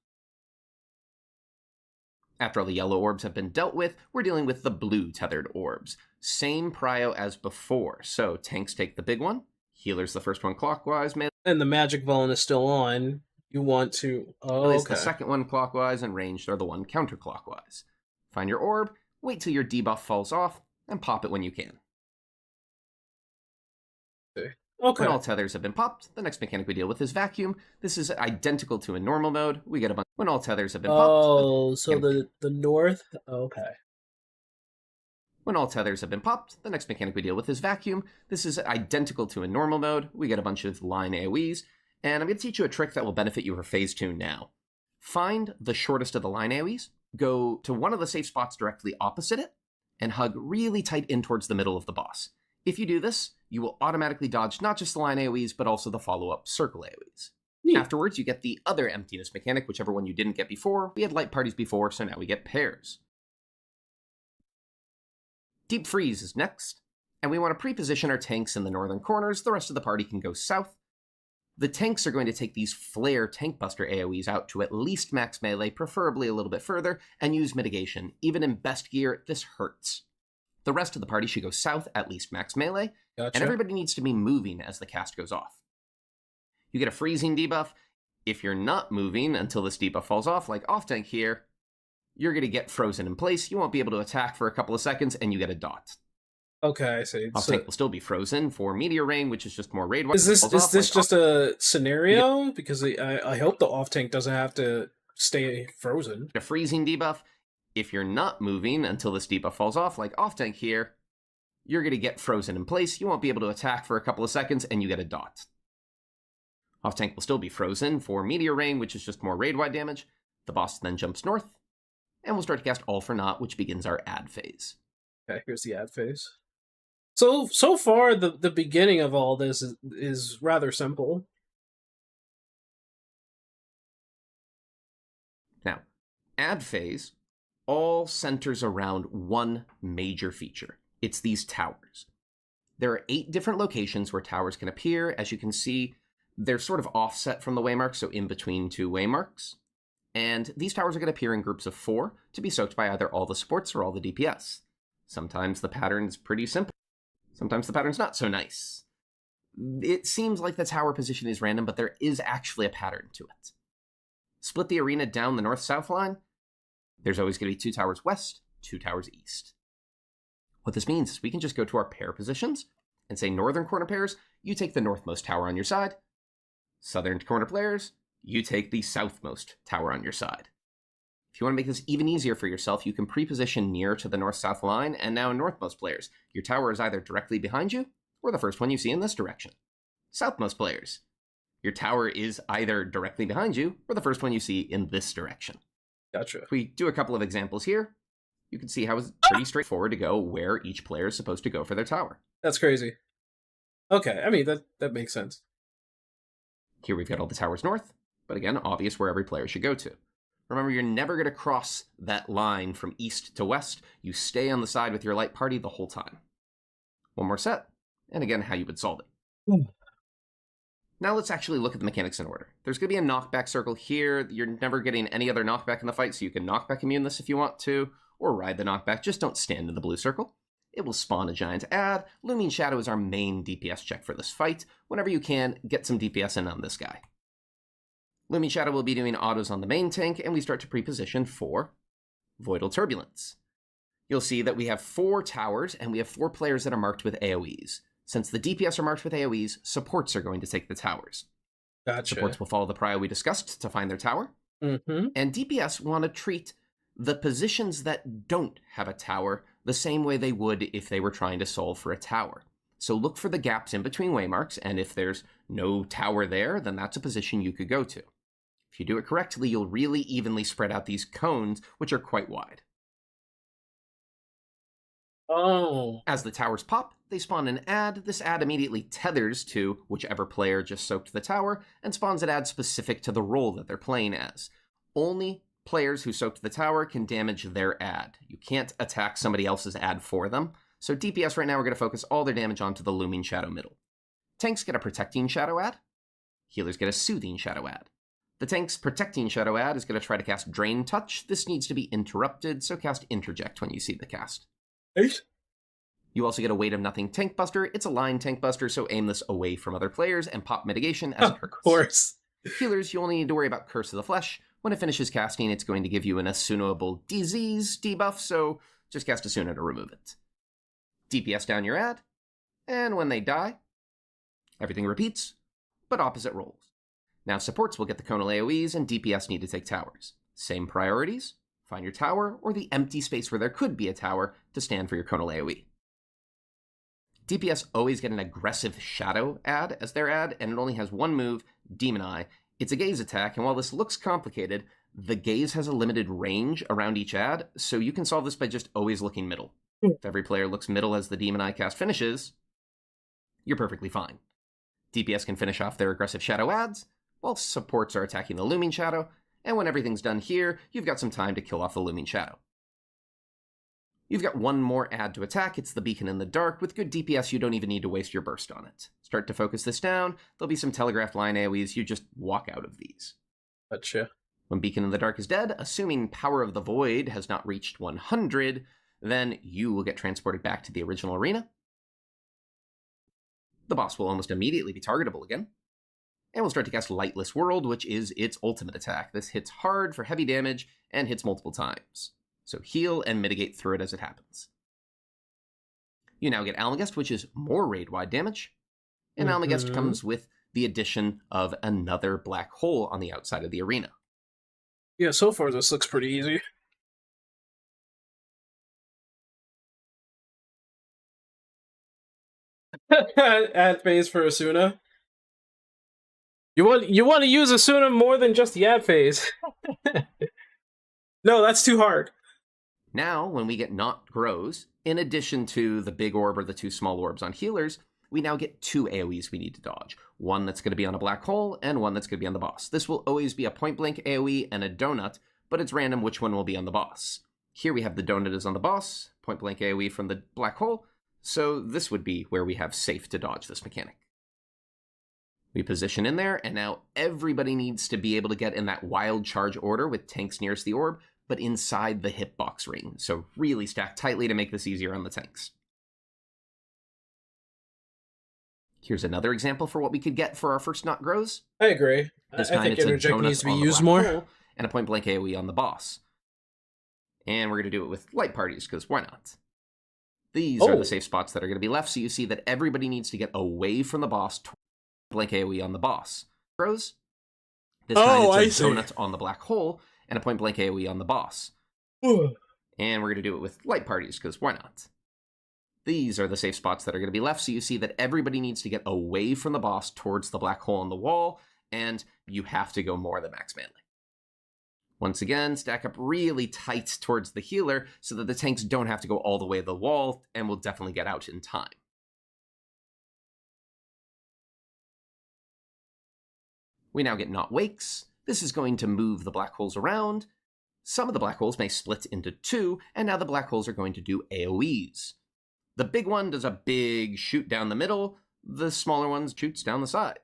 After all the yellow orbs have been dealt with, we're dealing with the blue tethered orbs. Same prio as before, so tanks take the big one, healers the first one clockwise, And the magic bone is still on. You want to... Oh, melees okay. the second one clockwise, and ranged are the one counterclockwise. Find your orb, wait till your debuff falls off, and pop it when you can. Okay. When all tethers have been popped, the next mechanic we deal with is vacuum. This is identical to a normal mode. We get a bunch when all tethers have been popped. Oh, so the north? Okay. When all tethers have been popped, the next mechanic we deal with is vacuum. This is identical to a normal mode. We get a bunch of line AoEs, and I'm going to teach you a trick that will benefit you for Phase 2 now. Find the shortest of the line AoEs, go to one of the safe spots directly opposite it, and hug really tight in towards the middle of the boss. If you do this, you will automatically dodge not just the line AoEs, but also the follow-up circle AoEs. Neat. Afterwards, you get the other emptiness mechanic, whichever one you didn't get before. We had light parties before, so now we get pairs. Deep Freeze is next, and we want to pre-position our tanks in the northern corners. The rest of the party can go south. The tanks are going to take these Flare Tank Buster AoEs out to at least max melee, preferably a little bit further, and use mitigation. Even in best gear, this hurts. The rest of the party should go south at least max melee, Gotcha. and everybody needs to be moving as the cast goes off. You get a freezing debuff. If you're not moving until this debuff falls off, like off tank here, you're going to get frozen in place. You won't be able to attack for a couple of seconds, and you get a dot. Okay, I see. Off tank will still be frozen for Meteor Rain, which is just more raid. Is this just a scenario? Because I hope the off tank doesn't have to stay frozen. A freezing debuff. If you're not moving until this debuff falls off, like off tank here, you're going to get frozen in place. You won't be able to attack for a couple of seconds, and you get a dot. Off tank will still be frozen for Meteor Rain, which is just more raid-wide damage. The boss then jumps north, and we'll start to cast All for Naught, which begins our ad phase. Okay, here's the ad phase. So far, the beginning of all this is rather simple. Now, ad phase all centers around one major feature. It's these towers. There are 8 different locations where towers can appear. As you can see, they're sort of offset from the waymarks, so in between 2 waymarks. And these towers are going to appear in groups of 4 to be soaked by either all the supports or all the DPS. Sometimes the pattern's pretty simple. Sometimes the pattern's not so nice. It seems like the tower position is random, but there is actually a pattern to it. Split the arena down the north-south line. There's always going to be 2 towers west, 2 towers east. What this means is we can just go to our pair positions and say northern corner pairs, you take the northmost tower on your side. Southern corner players, you take the southmost tower on your side. If you want to make this even easier for yourself, you can pre-position near to the north-south line, and now northmost players, your tower is either directly behind you or the first one you see in this direction. Southmost players, your tower is either directly behind you or the first one you see in this direction. Gotcha. If we do a couple of examples here, you can see how it's pretty straightforward to go where each player is supposed to go for their tower. That's crazy. Okay, I mean, that makes sense. Here we've got all the towers north, but again, obvious where every player should go to. Remember, you're never going to cross that line from east to west. You stay on the side with your light party the whole time. One more set, and again, how you would solve it. Now let's actually look at the mechanics in order. There's going to be a knockback circle here. You're never getting any other knockback in the fight, so you can knockback immune this if you want to, or ride the knockback. Just don't stand in the blue circle. It will spawn a giant ad. Looming Shadow is our main DPS check for this fight. Whenever you can, get some DPS in on this guy. Looming Shadow will be doing autos on the main tank, and we start to pre-position for Voidal Turbulence. You'll see that we have 4 towers, and we have 4 players that are marked with AoEs. Since the DPS are marked with AoEs, supports are going to take the towers. Gotcha. Supports will follow the prio we discussed to find their tower. Mm-hmm. And DPS want to treat the positions that don't have a tower the same way they would if they were trying to solve for a tower. So look for the gaps in between waymarks, and if there's no tower there, then that's a position you could go to. If you do it correctly, you'll really evenly spread out these cones, which are quite wide. Oh. As the towers pop, they spawn an ad. This ad immediately tethers to whichever player just soaked the tower and spawns an ad specific to the role that they're playing as. Only players who soaked the tower can damage their ad. You can't attack somebody else's ad for them. So DPS right now, we're going to focus all their damage onto the Looming Shadow middle. Tanks get a Protecting Shadow ad. Healers get a Soothing Shadow ad. The tank's Protecting Shadow ad is going to try to cast Drain Touch. This needs to be interrupted, so cast Interject when you see the cast. Eight. You also get a Weight of Nothing Tank Buster. It's a line Tank Buster, so aim this away from other players and pop Mitigation as it hurts. Of course. Healers, you only need to worry about Curse of the Flesh. When it finishes casting, it's going to give you an Assunable Disease debuff, so just cast Asuna to remove it. DPS down your ad, and when they die, everything repeats, but opposite rolls. Now supports will get the Conal AoEs, and DPS need to take towers. Same priorities, find your tower, or the empty space where there could be a tower to stand for your Conal AoE. DPS always get an aggressive Shadow ad as their ad, and it only has one move, Demon Eye. It's a gaze attack, and while this looks complicated, the gaze has a limited range around each ad, so you can solve this by just always looking middle. If every player looks middle as the Demon Eye cast finishes, you're perfectly fine. DPS can finish off their aggressive Shadow ads, while supports are attacking the Looming Shadow, and when everything's done here, you've got some time to kill off the Looming Shadow. You've got one more ad to attack, it's the Beacon in the Dark. With good DPS, you don't even need to waste your burst on it. Start to focus this down, there'll be some telegraphed line AoEs, you just walk out of these. Gotcha. When Beacon in the Dark is dead, assuming Power of the Void has not reached 100, then you will get transported back to the original arena. The boss will almost immediately be targetable again. And we'll start to cast Lightless World, which is its ultimate attack. This hits hard for heavy damage and hits multiple times. So heal and mitigate through it as it happens. You now get Almagest, which is more raid-wide damage. And Almagest comes with the addition of another black hole on the outside of the arena. Yeah, so far this looks pretty easy. Ad phase for Asuna. You want to use Asuna more than just the ad phase. No, that's too hard. Now, when we get Not Grows, in addition to the big orb or the 2 small orbs on healers, we now get 2 AoEs we need to dodge. One that's going to be on a black hole, and one that's going to be on the boss. This will always be a point-blank AoE and a donut, but it's random which one will be on the boss. Here we have the donut is on the boss, point-blank AoE from the black hole, so this would be where we have safe to dodge this mechanic. We position in there, and now everybody needs to be able to get in that wild charge order with tanks nearest the orb, but inside the hitbox ring, so really stack tightly to make this easier on the tanks. Here's another example for what we could get for our first Not Grows. I agree. This I time think it's a Interject donut needs to be on the used black more. hole and a point-blank AoE on the boss. And we're going to do it with light parties, because why not? These are Oh. the safe spots that are going to be left, so you see that everybody needs to get away from the boss, blank AoE on the boss. Pros? This time it's a donut on the black hole, and a point blank AoE on the boss. And we're going to do it with light parties, because why not? These are the safe spots that are going to be left, so you see that everybody needs to get away from the boss towards the black hole on the wall, and you have to go more than max melee. Once again, stack up really tight towards the healer so that the tanks don't have to go all the way to the wall, and will definitely get out in time. We now get Not Wakes. This is going to move the black holes around. Some of the black holes may split into two, and now the black holes are going to do AoEs. The big one does a big shoot down the middle, the smaller one shoots down the sides.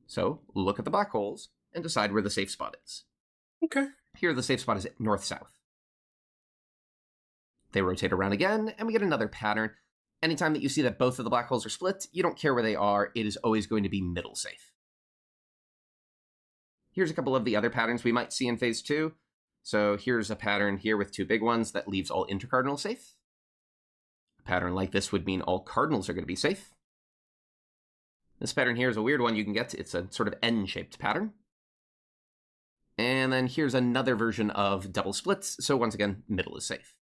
So, look at the black holes and decide where the safe spot is. Okay. Here the safe spot is north-south. They rotate around again, and we get another pattern. Anytime that you see that both of the black holes are split, you don't care where they are, it is always going to be middle safe. Here's a couple of the other patterns we might see in Phase 2. So here's a pattern here with two big ones that leaves all intercardinals safe. A pattern like this would mean all cardinals are going to be safe. This pattern here is a weird one you can get. It's a sort of N-shaped pattern. And then here's another version of double splits, so once again, middle is safe.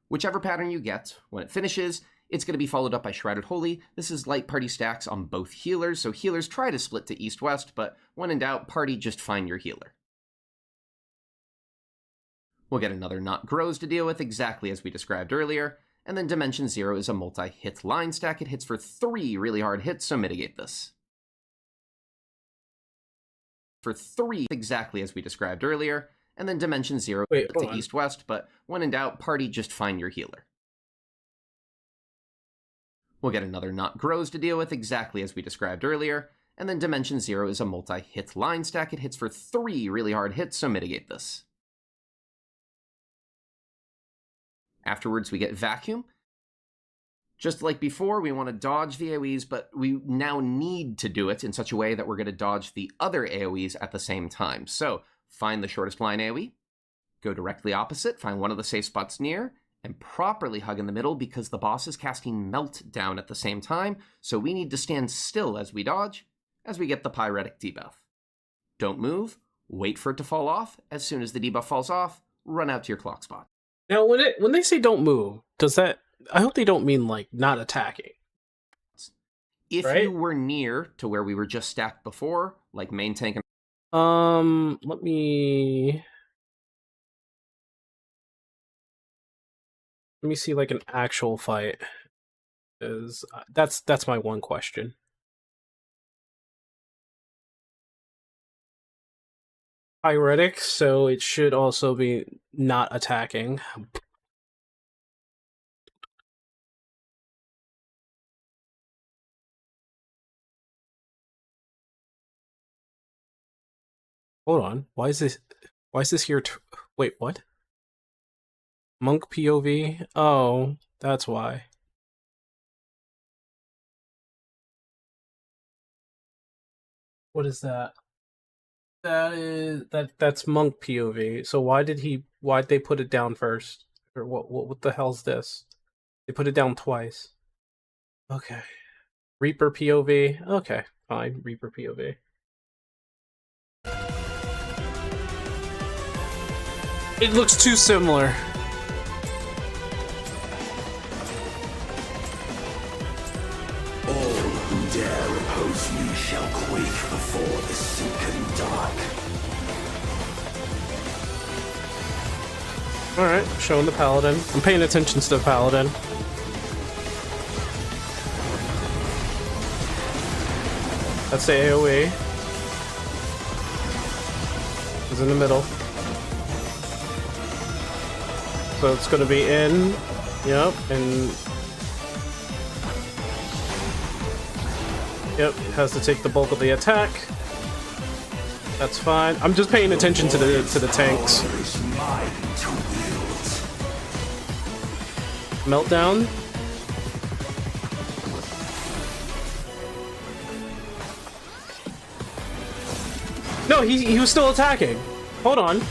Whichever pattern you get, when it finishes, it's going to be followed up by Shrouded Holy. This is light party stacks on both healers, so healers try to split to east-west, but when in doubt, party just find your healer. We'll get another Not Grows to deal with, exactly as we described earlier, and then Dimension 0 is a multi-hit line stack. It hits for 3 really hard hits, so mitigate this. For 3, exactly as we described earlier, and then Dimension 0 to east-west, but when in doubt, party just find your healer. We'll get another Not Grows to deal with, exactly as we described earlier, and then Dimension 0 is a multi-hit line stack. It hits for 3 really hard hits, so mitigate this. Afterwards, we get Vacuum. Just like before, we want to dodge the AoEs, but we now need to do it in such a way that we're going to dodge the other AoEs at the same time. So, find the shortest line AoE, go directly opposite, find one of the safe spots near, and properly hug in the middle because the boss is casting Meltdown at the same time, so we need to stand still as we dodge, as we get the Pyretic debuff. Don't move, wait for it to fall off. As soon as the debuff falls off, run out to your clock spot. Now, when they say don't move, does that... I hope they don't mean, like, not attacking. If right? you were near to where we were just stacked before, like main tank and... Let me see, like, an actual fight. That's my one question. Pyretic, so it should also be not attacking. Hold on. Why is this here? Wait, what? Monk POV? Oh, that's why. What is that? That's Monk POV. So why'd they put it down first? Or what the hell's this? They put it down twice. Okay. Reaper POV. Okay, fine. Reaper POV. It looks too similar. All who dare oppose me shall quake before the sunken dark. Alright, showing the paladin. I'm paying attention to the paladin. That's the AoE. It's in the middle. So it's gonna be in. Yep, and yep, has to take the bulk of the attack. That's fine. I'm just paying attention to the tanks. Meltdown. No, he was still attacking. Hold on.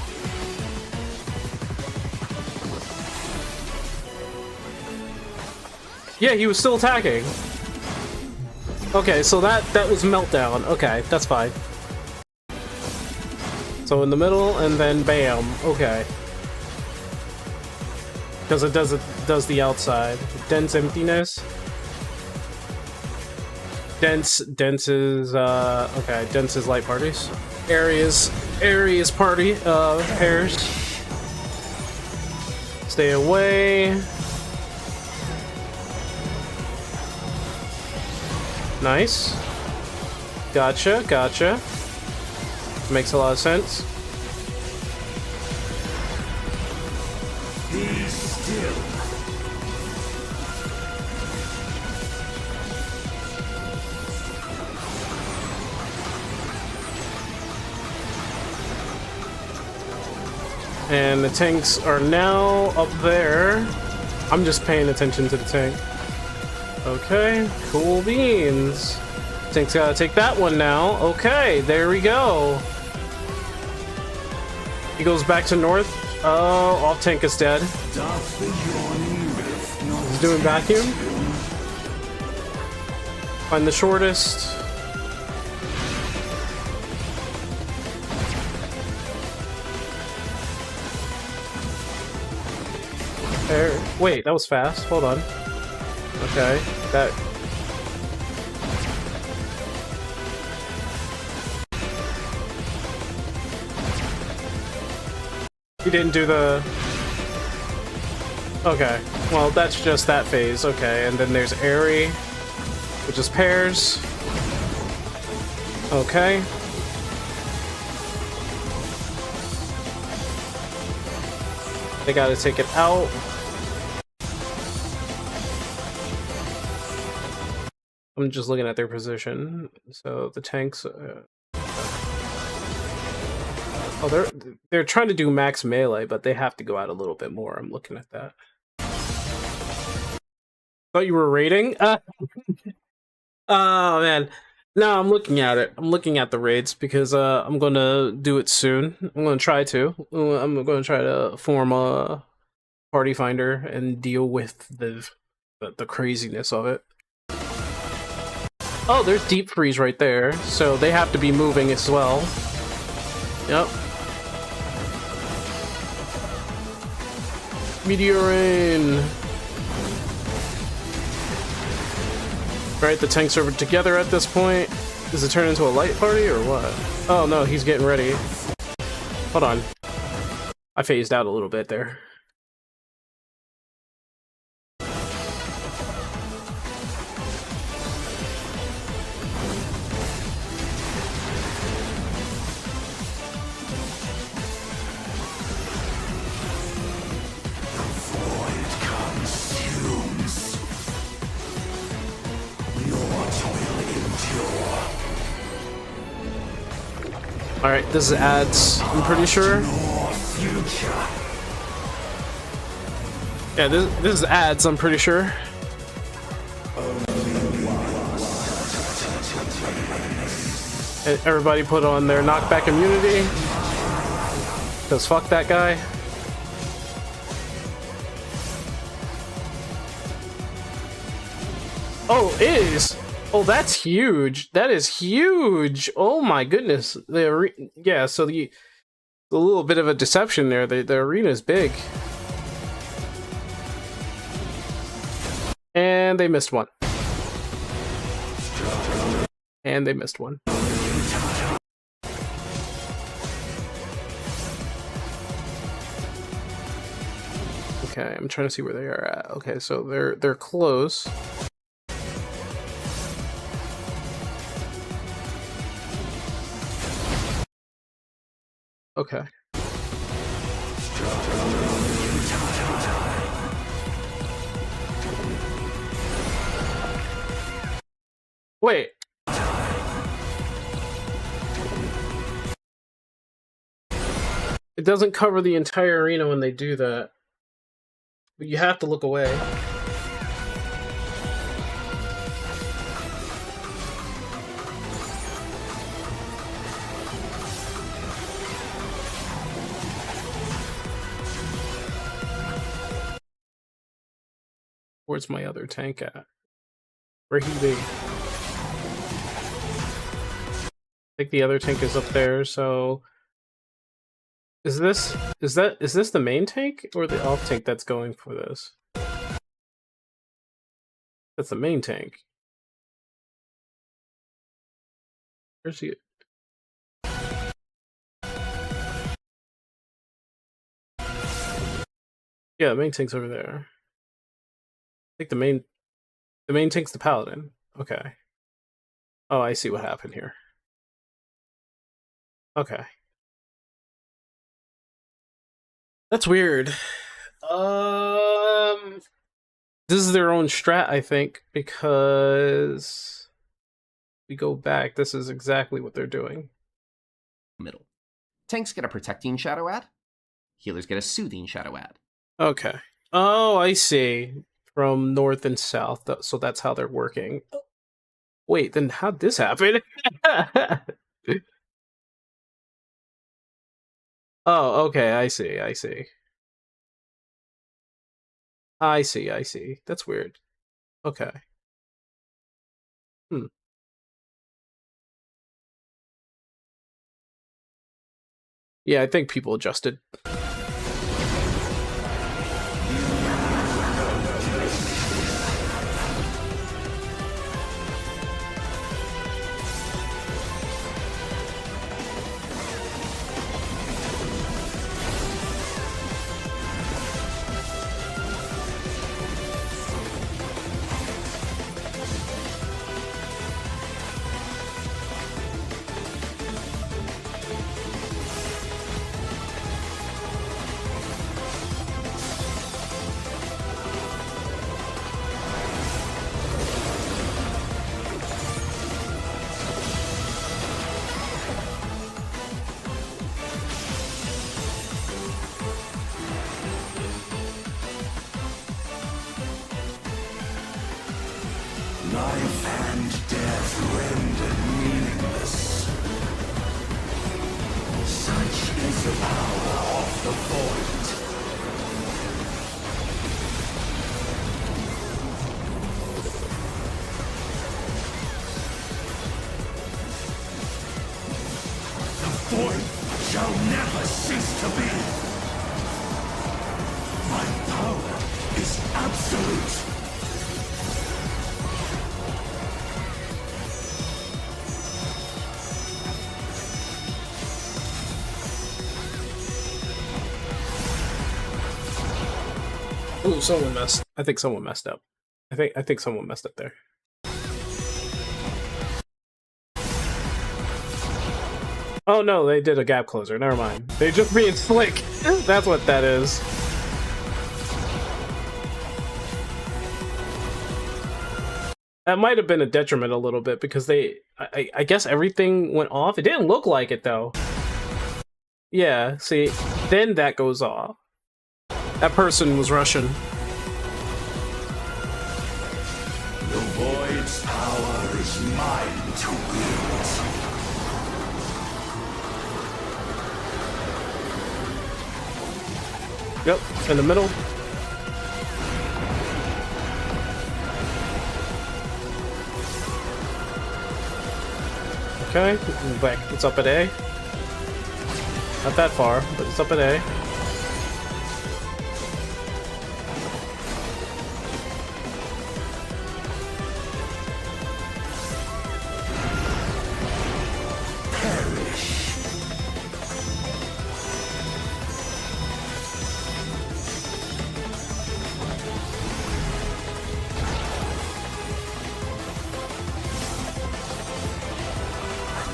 Yeah, he was still attacking. Okay, so that was meltdown. Okay, that's fine. So in the middle, and then bam. Okay. Because it does the outside. Dense emptiness. Dense is okay. Dense is light parties. Areas party pairs. Stay away. Nice. Gotcha. Makes a lot of sense. Be still. And the tanks are now up there. I'm just paying attention to the tank. Okay, cool beans. Tank's gotta take that one now. Okay, there we go. He goes back to north. Oh, off tank is dead. He's doing vacuum. Find the shortest. There. Wait, that was fast. Hold on. Okay, that. He didn't do the. Okay, well, that's just that phase. Okay, and then there's Airy, which is pairs. Okay. They gotta take it out. I'm just looking at their position. So the tanks. Oh, they're trying to do max melee, but they have to go out a little bit more. I'm looking at that. Thought you were raiding? Oh man, no, I'm looking at it. I'm looking at the raids because I'm gonna do it soon. I'm gonna try to. I'm gonna try to form a party finder and deal with the craziness of it. Oh, there's deep freeze right there, so they have to be moving as well. Yep. Meteor rain. Right, the tanks are together at this point. Does it turn into a light party or what? Oh no, he's getting ready. Hold on. I phased out a little bit there. Alright, this is ads, I'm pretty sure. Yeah, this is ads, I'm pretty sure. Everybody put on their knockback immunity. Because fuck that guy. Oh, it is! Oh, that's huge. That is huge. Oh my goodness. Yeah, so a little bit of a deception there. The arena is big. And they missed one. And they missed one. Okay, I'm trying to see where they are at. Okay, so they're close. Okay. Wait. It doesn't cover the entire arena when they do that. But you have to look away. Where's my other tank at? Where he be? I think the other tank is up there, so is this the main tank or the off tank that's going for this? That's the main tank. Where's he? Yeah, the main tank's over there. I think the main tank's the paladin. Okay. Oh, I see what happened here. Okay. That's weird. This is their own strat, I think, because we go back. This is exactly what they're doing. Middle. Tanks get a protecting shadow add. Healers get a soothing shadow add. Okay. Oh, I see. From north and south, so that's how they're working. Wait, then how'd this happen? Oh, okay, I see. I see. That's weird. Okay. Yeah, I think people adjusted. Life and death rendered meaningless. Such is the power of the void. The void shall never cease to be. My power is absolute. Oh, someone messed. I think someone messed up. I think someone messed up there. Oh no, they did a gap closer. Never mind. They just being slick. That's what that is. That might have been a detriment a little bit because I guess everything went off. It didn't look like it though. Yeah, see, then that goes off. That person was Russian. The void's power is mine to wield. Yep, in the middle. Okay, back. It's up at A. Not that far, but it's up at A.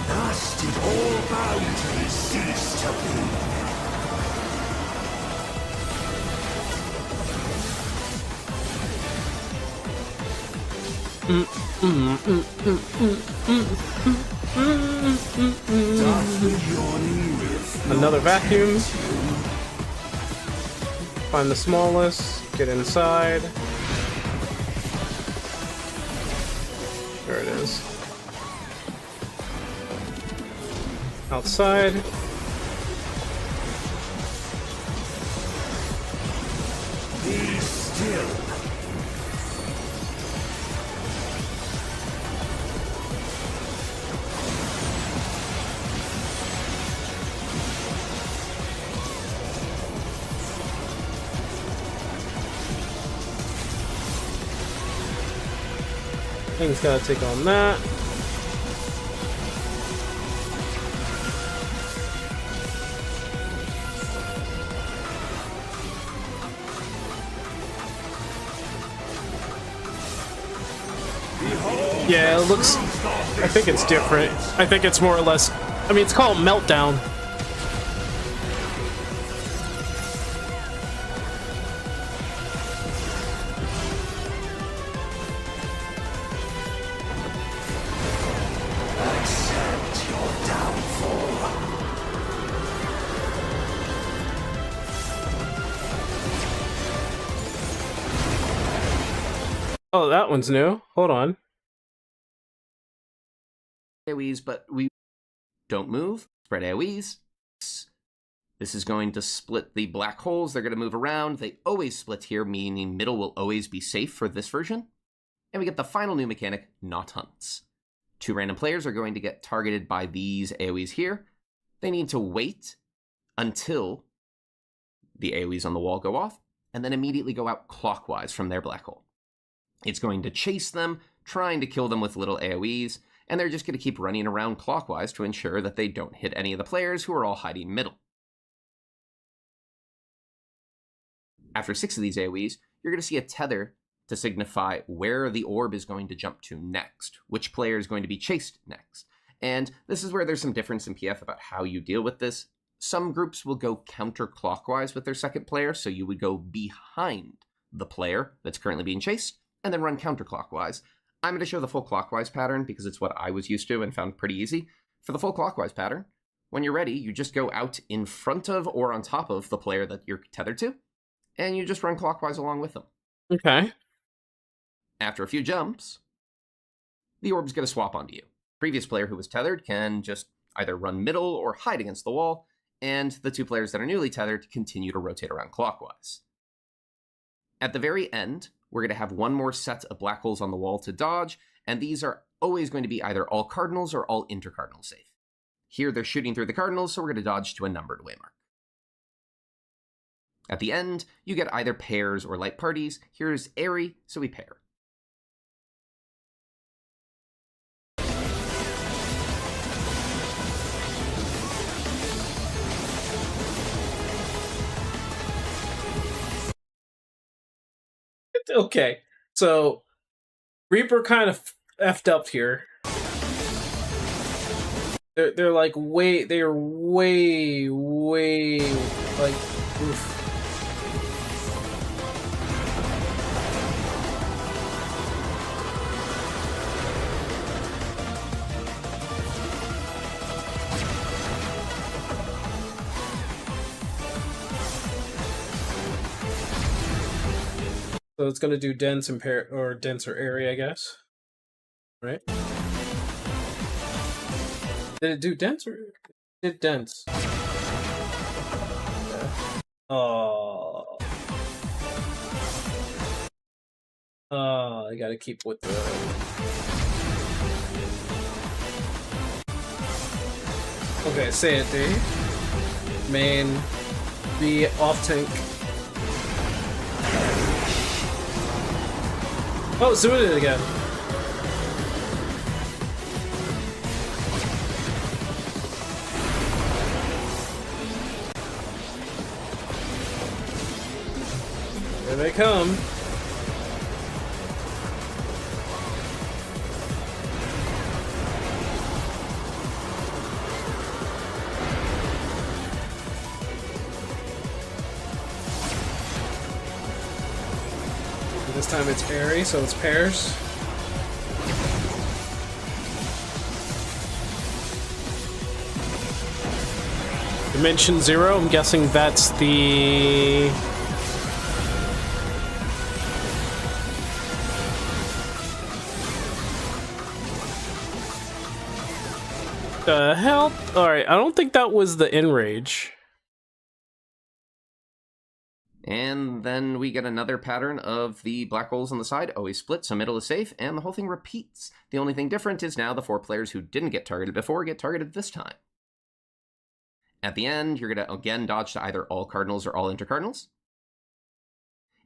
Thus did all boundaries cease to be. Another vacuum. Find the smallest. Get inside. There it is. Outside. Be still. Thing's gotta take on that. Yeah, it looks... I think it's different. I think it's more or less... I mean, it's called Meltdown. Accept your downfall. Oh, that one's new. Hold on. AoEs, but we don't move. Spread AoEs. This is going to split the black holes. They're going to move around. They always split here, meaning middle will always be safe for this version. And we get the final new mechanic, Not Hunts. 2 random players are going to get targeted by these AoEs here. They need to wait until the AoEs on the wall go off, and then immediately go out clockwise from their black hole. It's going to chase them, trying to kill them with little AoEs, and they're just going to keep running around clockwise to ensure that they don't hit any of the players who are all hiding middle. After 6 of these AoEs, you're going to see a tether to signify where the orb is going to jump to next, which player is going to be chased next. And this is where there's some difference in PF about how you deal with this. Some groups will go counterclockwise with their second player, so you would go behind the player that's currently being chased, and then run counterclockwise. I'm going to show the full clockwise pattern because it's what I was used to and found pretty easy. For the full clockwise pattern, when you're ready, you just go out in front of or on top of the player that you're tethered to, and you just run clockwise along with them. Okay. After a few jumps, the orb's going to swap onto you. Previous player who was tethered can just either run middle or hide against the wall, and the 2 players that are newly tethered continue to rotate around clockwise. At the very end, we're going to have one more set of black holes on the wall to dodge, and these are always going to be either all cardinals or all intercardinal safe. Here they're shooting through the cardinals, so we're going to dodge to a numbered waymark. At the end, you get either pairs or light parties. Here's airy, so we pair. Okay, so Reaper kind of effed up here. They're like way like oof. So it's gonna do dense and or denser area, I guess. Right? Did it do dense or did it dense? Yeah. Oh. I gotta keep with the. Okay, say it, D. Main, B off tank. Oh, it's doing it again. Here they come. This time it's airy, so it's pairs. Dimension 0, I'm guessing that's the... The hell? Alright, I don't think that was the Enrage. And then we get another pattern of the black holes on the side, always split, so middle is safe, and the whole thing repeats. The only thing different is now the 4 players who didn't get targeted before get targeted this time. At the end, you're going to again dodge to either all cardinals or all intercardinals.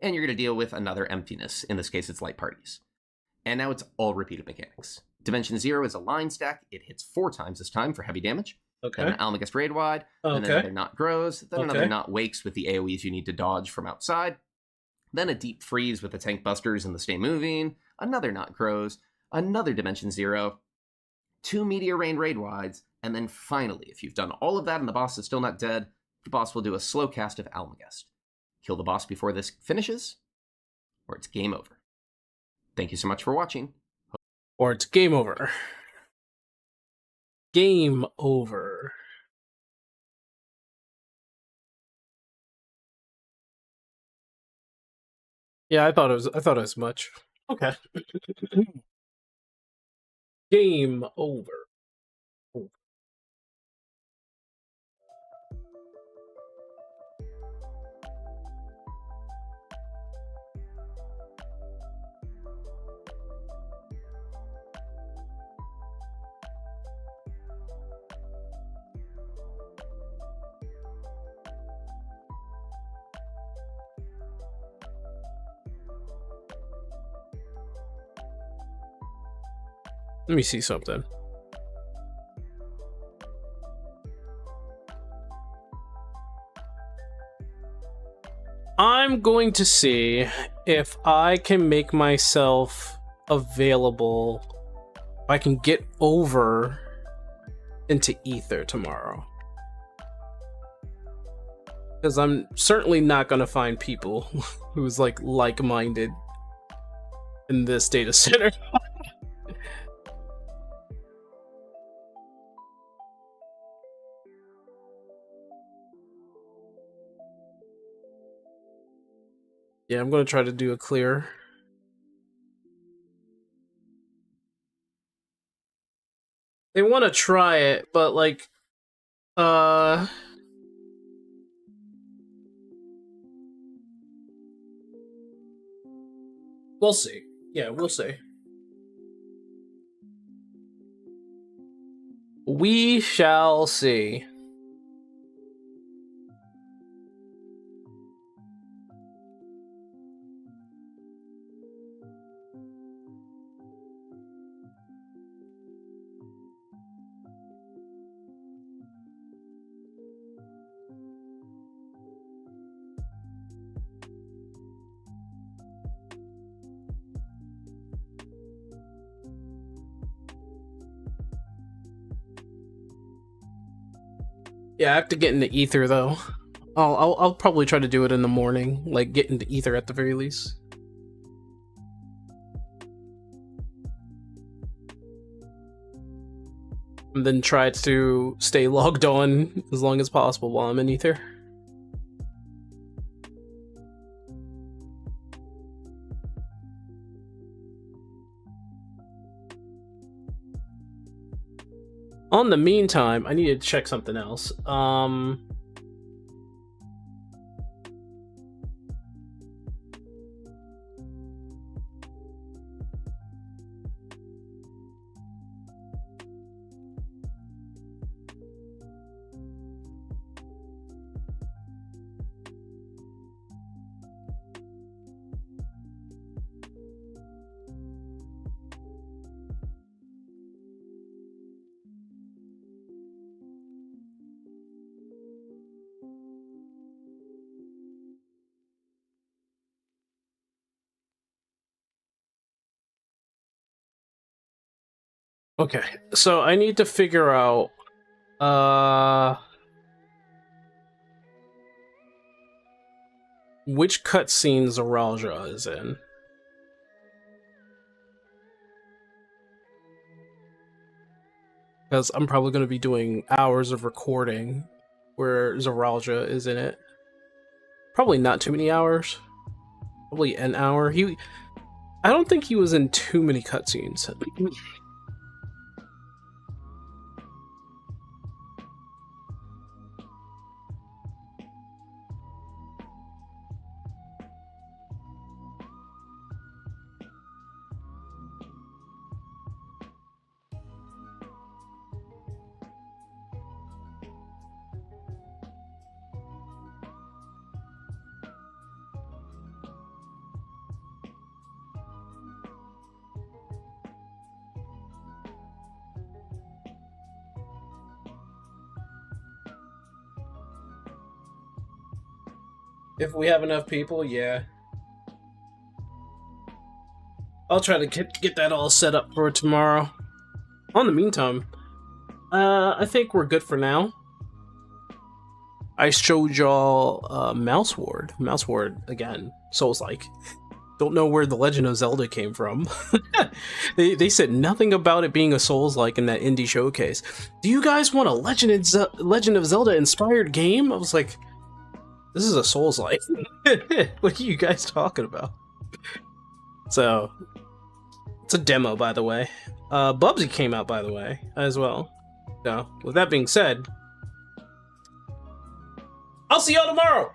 And you're going to deal with another emptiness. In this case, it's light parties. And now it's all repeated mechanics. Dimension 0 is a line stack. It hits 4 times this time for heavy damage. Okay. Then an Almagest raid wide. Then Okay. another knot grows. Then another Okay. knot wakes with the AoEs you need to dodge from outside. Then a deep freeze with the tank busters and the stay moving. Another knot grows. Another Dimension 0. 2 meteor rain raid wides. And then finally, if you've done all of that and the boss is still not dead, the boss will do a slow cast of Almagest. Kill the boss before this finishes, or it's game over. Thank you so much for watching. Or it's game over. Game over. Yeah, I thought as much. Okay. Game over. Let me see something. I'm going to see if I can make myself available. If I can get over into Ether tomorrow. Because I'm certainly not going to find people who's like-minded in this data center. Yeah, I'm going to try to do a clear. They want to try it, but like, we'll see. Yeah, we'll see. We shall see. Yeah, I have to get into Ether though. I'll probably try to do it in the morning, like get into Ether at the very least. And then try to stay logged on as long as possible while I'm in Ether. On the meantime, I need to check something else. Okay, so I need to figure out which cutscene Zaralja is in. Because I'm probably going to be doing hours of recording where Zaralja is in it. Probably not too many hours. Probably an hour. I don't think he was in too many cutscenes. If we have enough people, yeah. I'll try to get that all set up for tomorrow. In the meantime, I think we're good for now. I showed y'all Mouse Ward. Mouse Ward, again, Souls-like. Don't know where the Legend of Zelda came from. They said nothing about it being a Souls-like in that indie showcase. Do you guys want a Legend of Zelda inspired game? I was like, this is a Souls-like. What are you guys talking about? So, it's a demo, by the way. Bubsy came out, by the way, as well. So, with that being said, I'll see y'all tomorrow!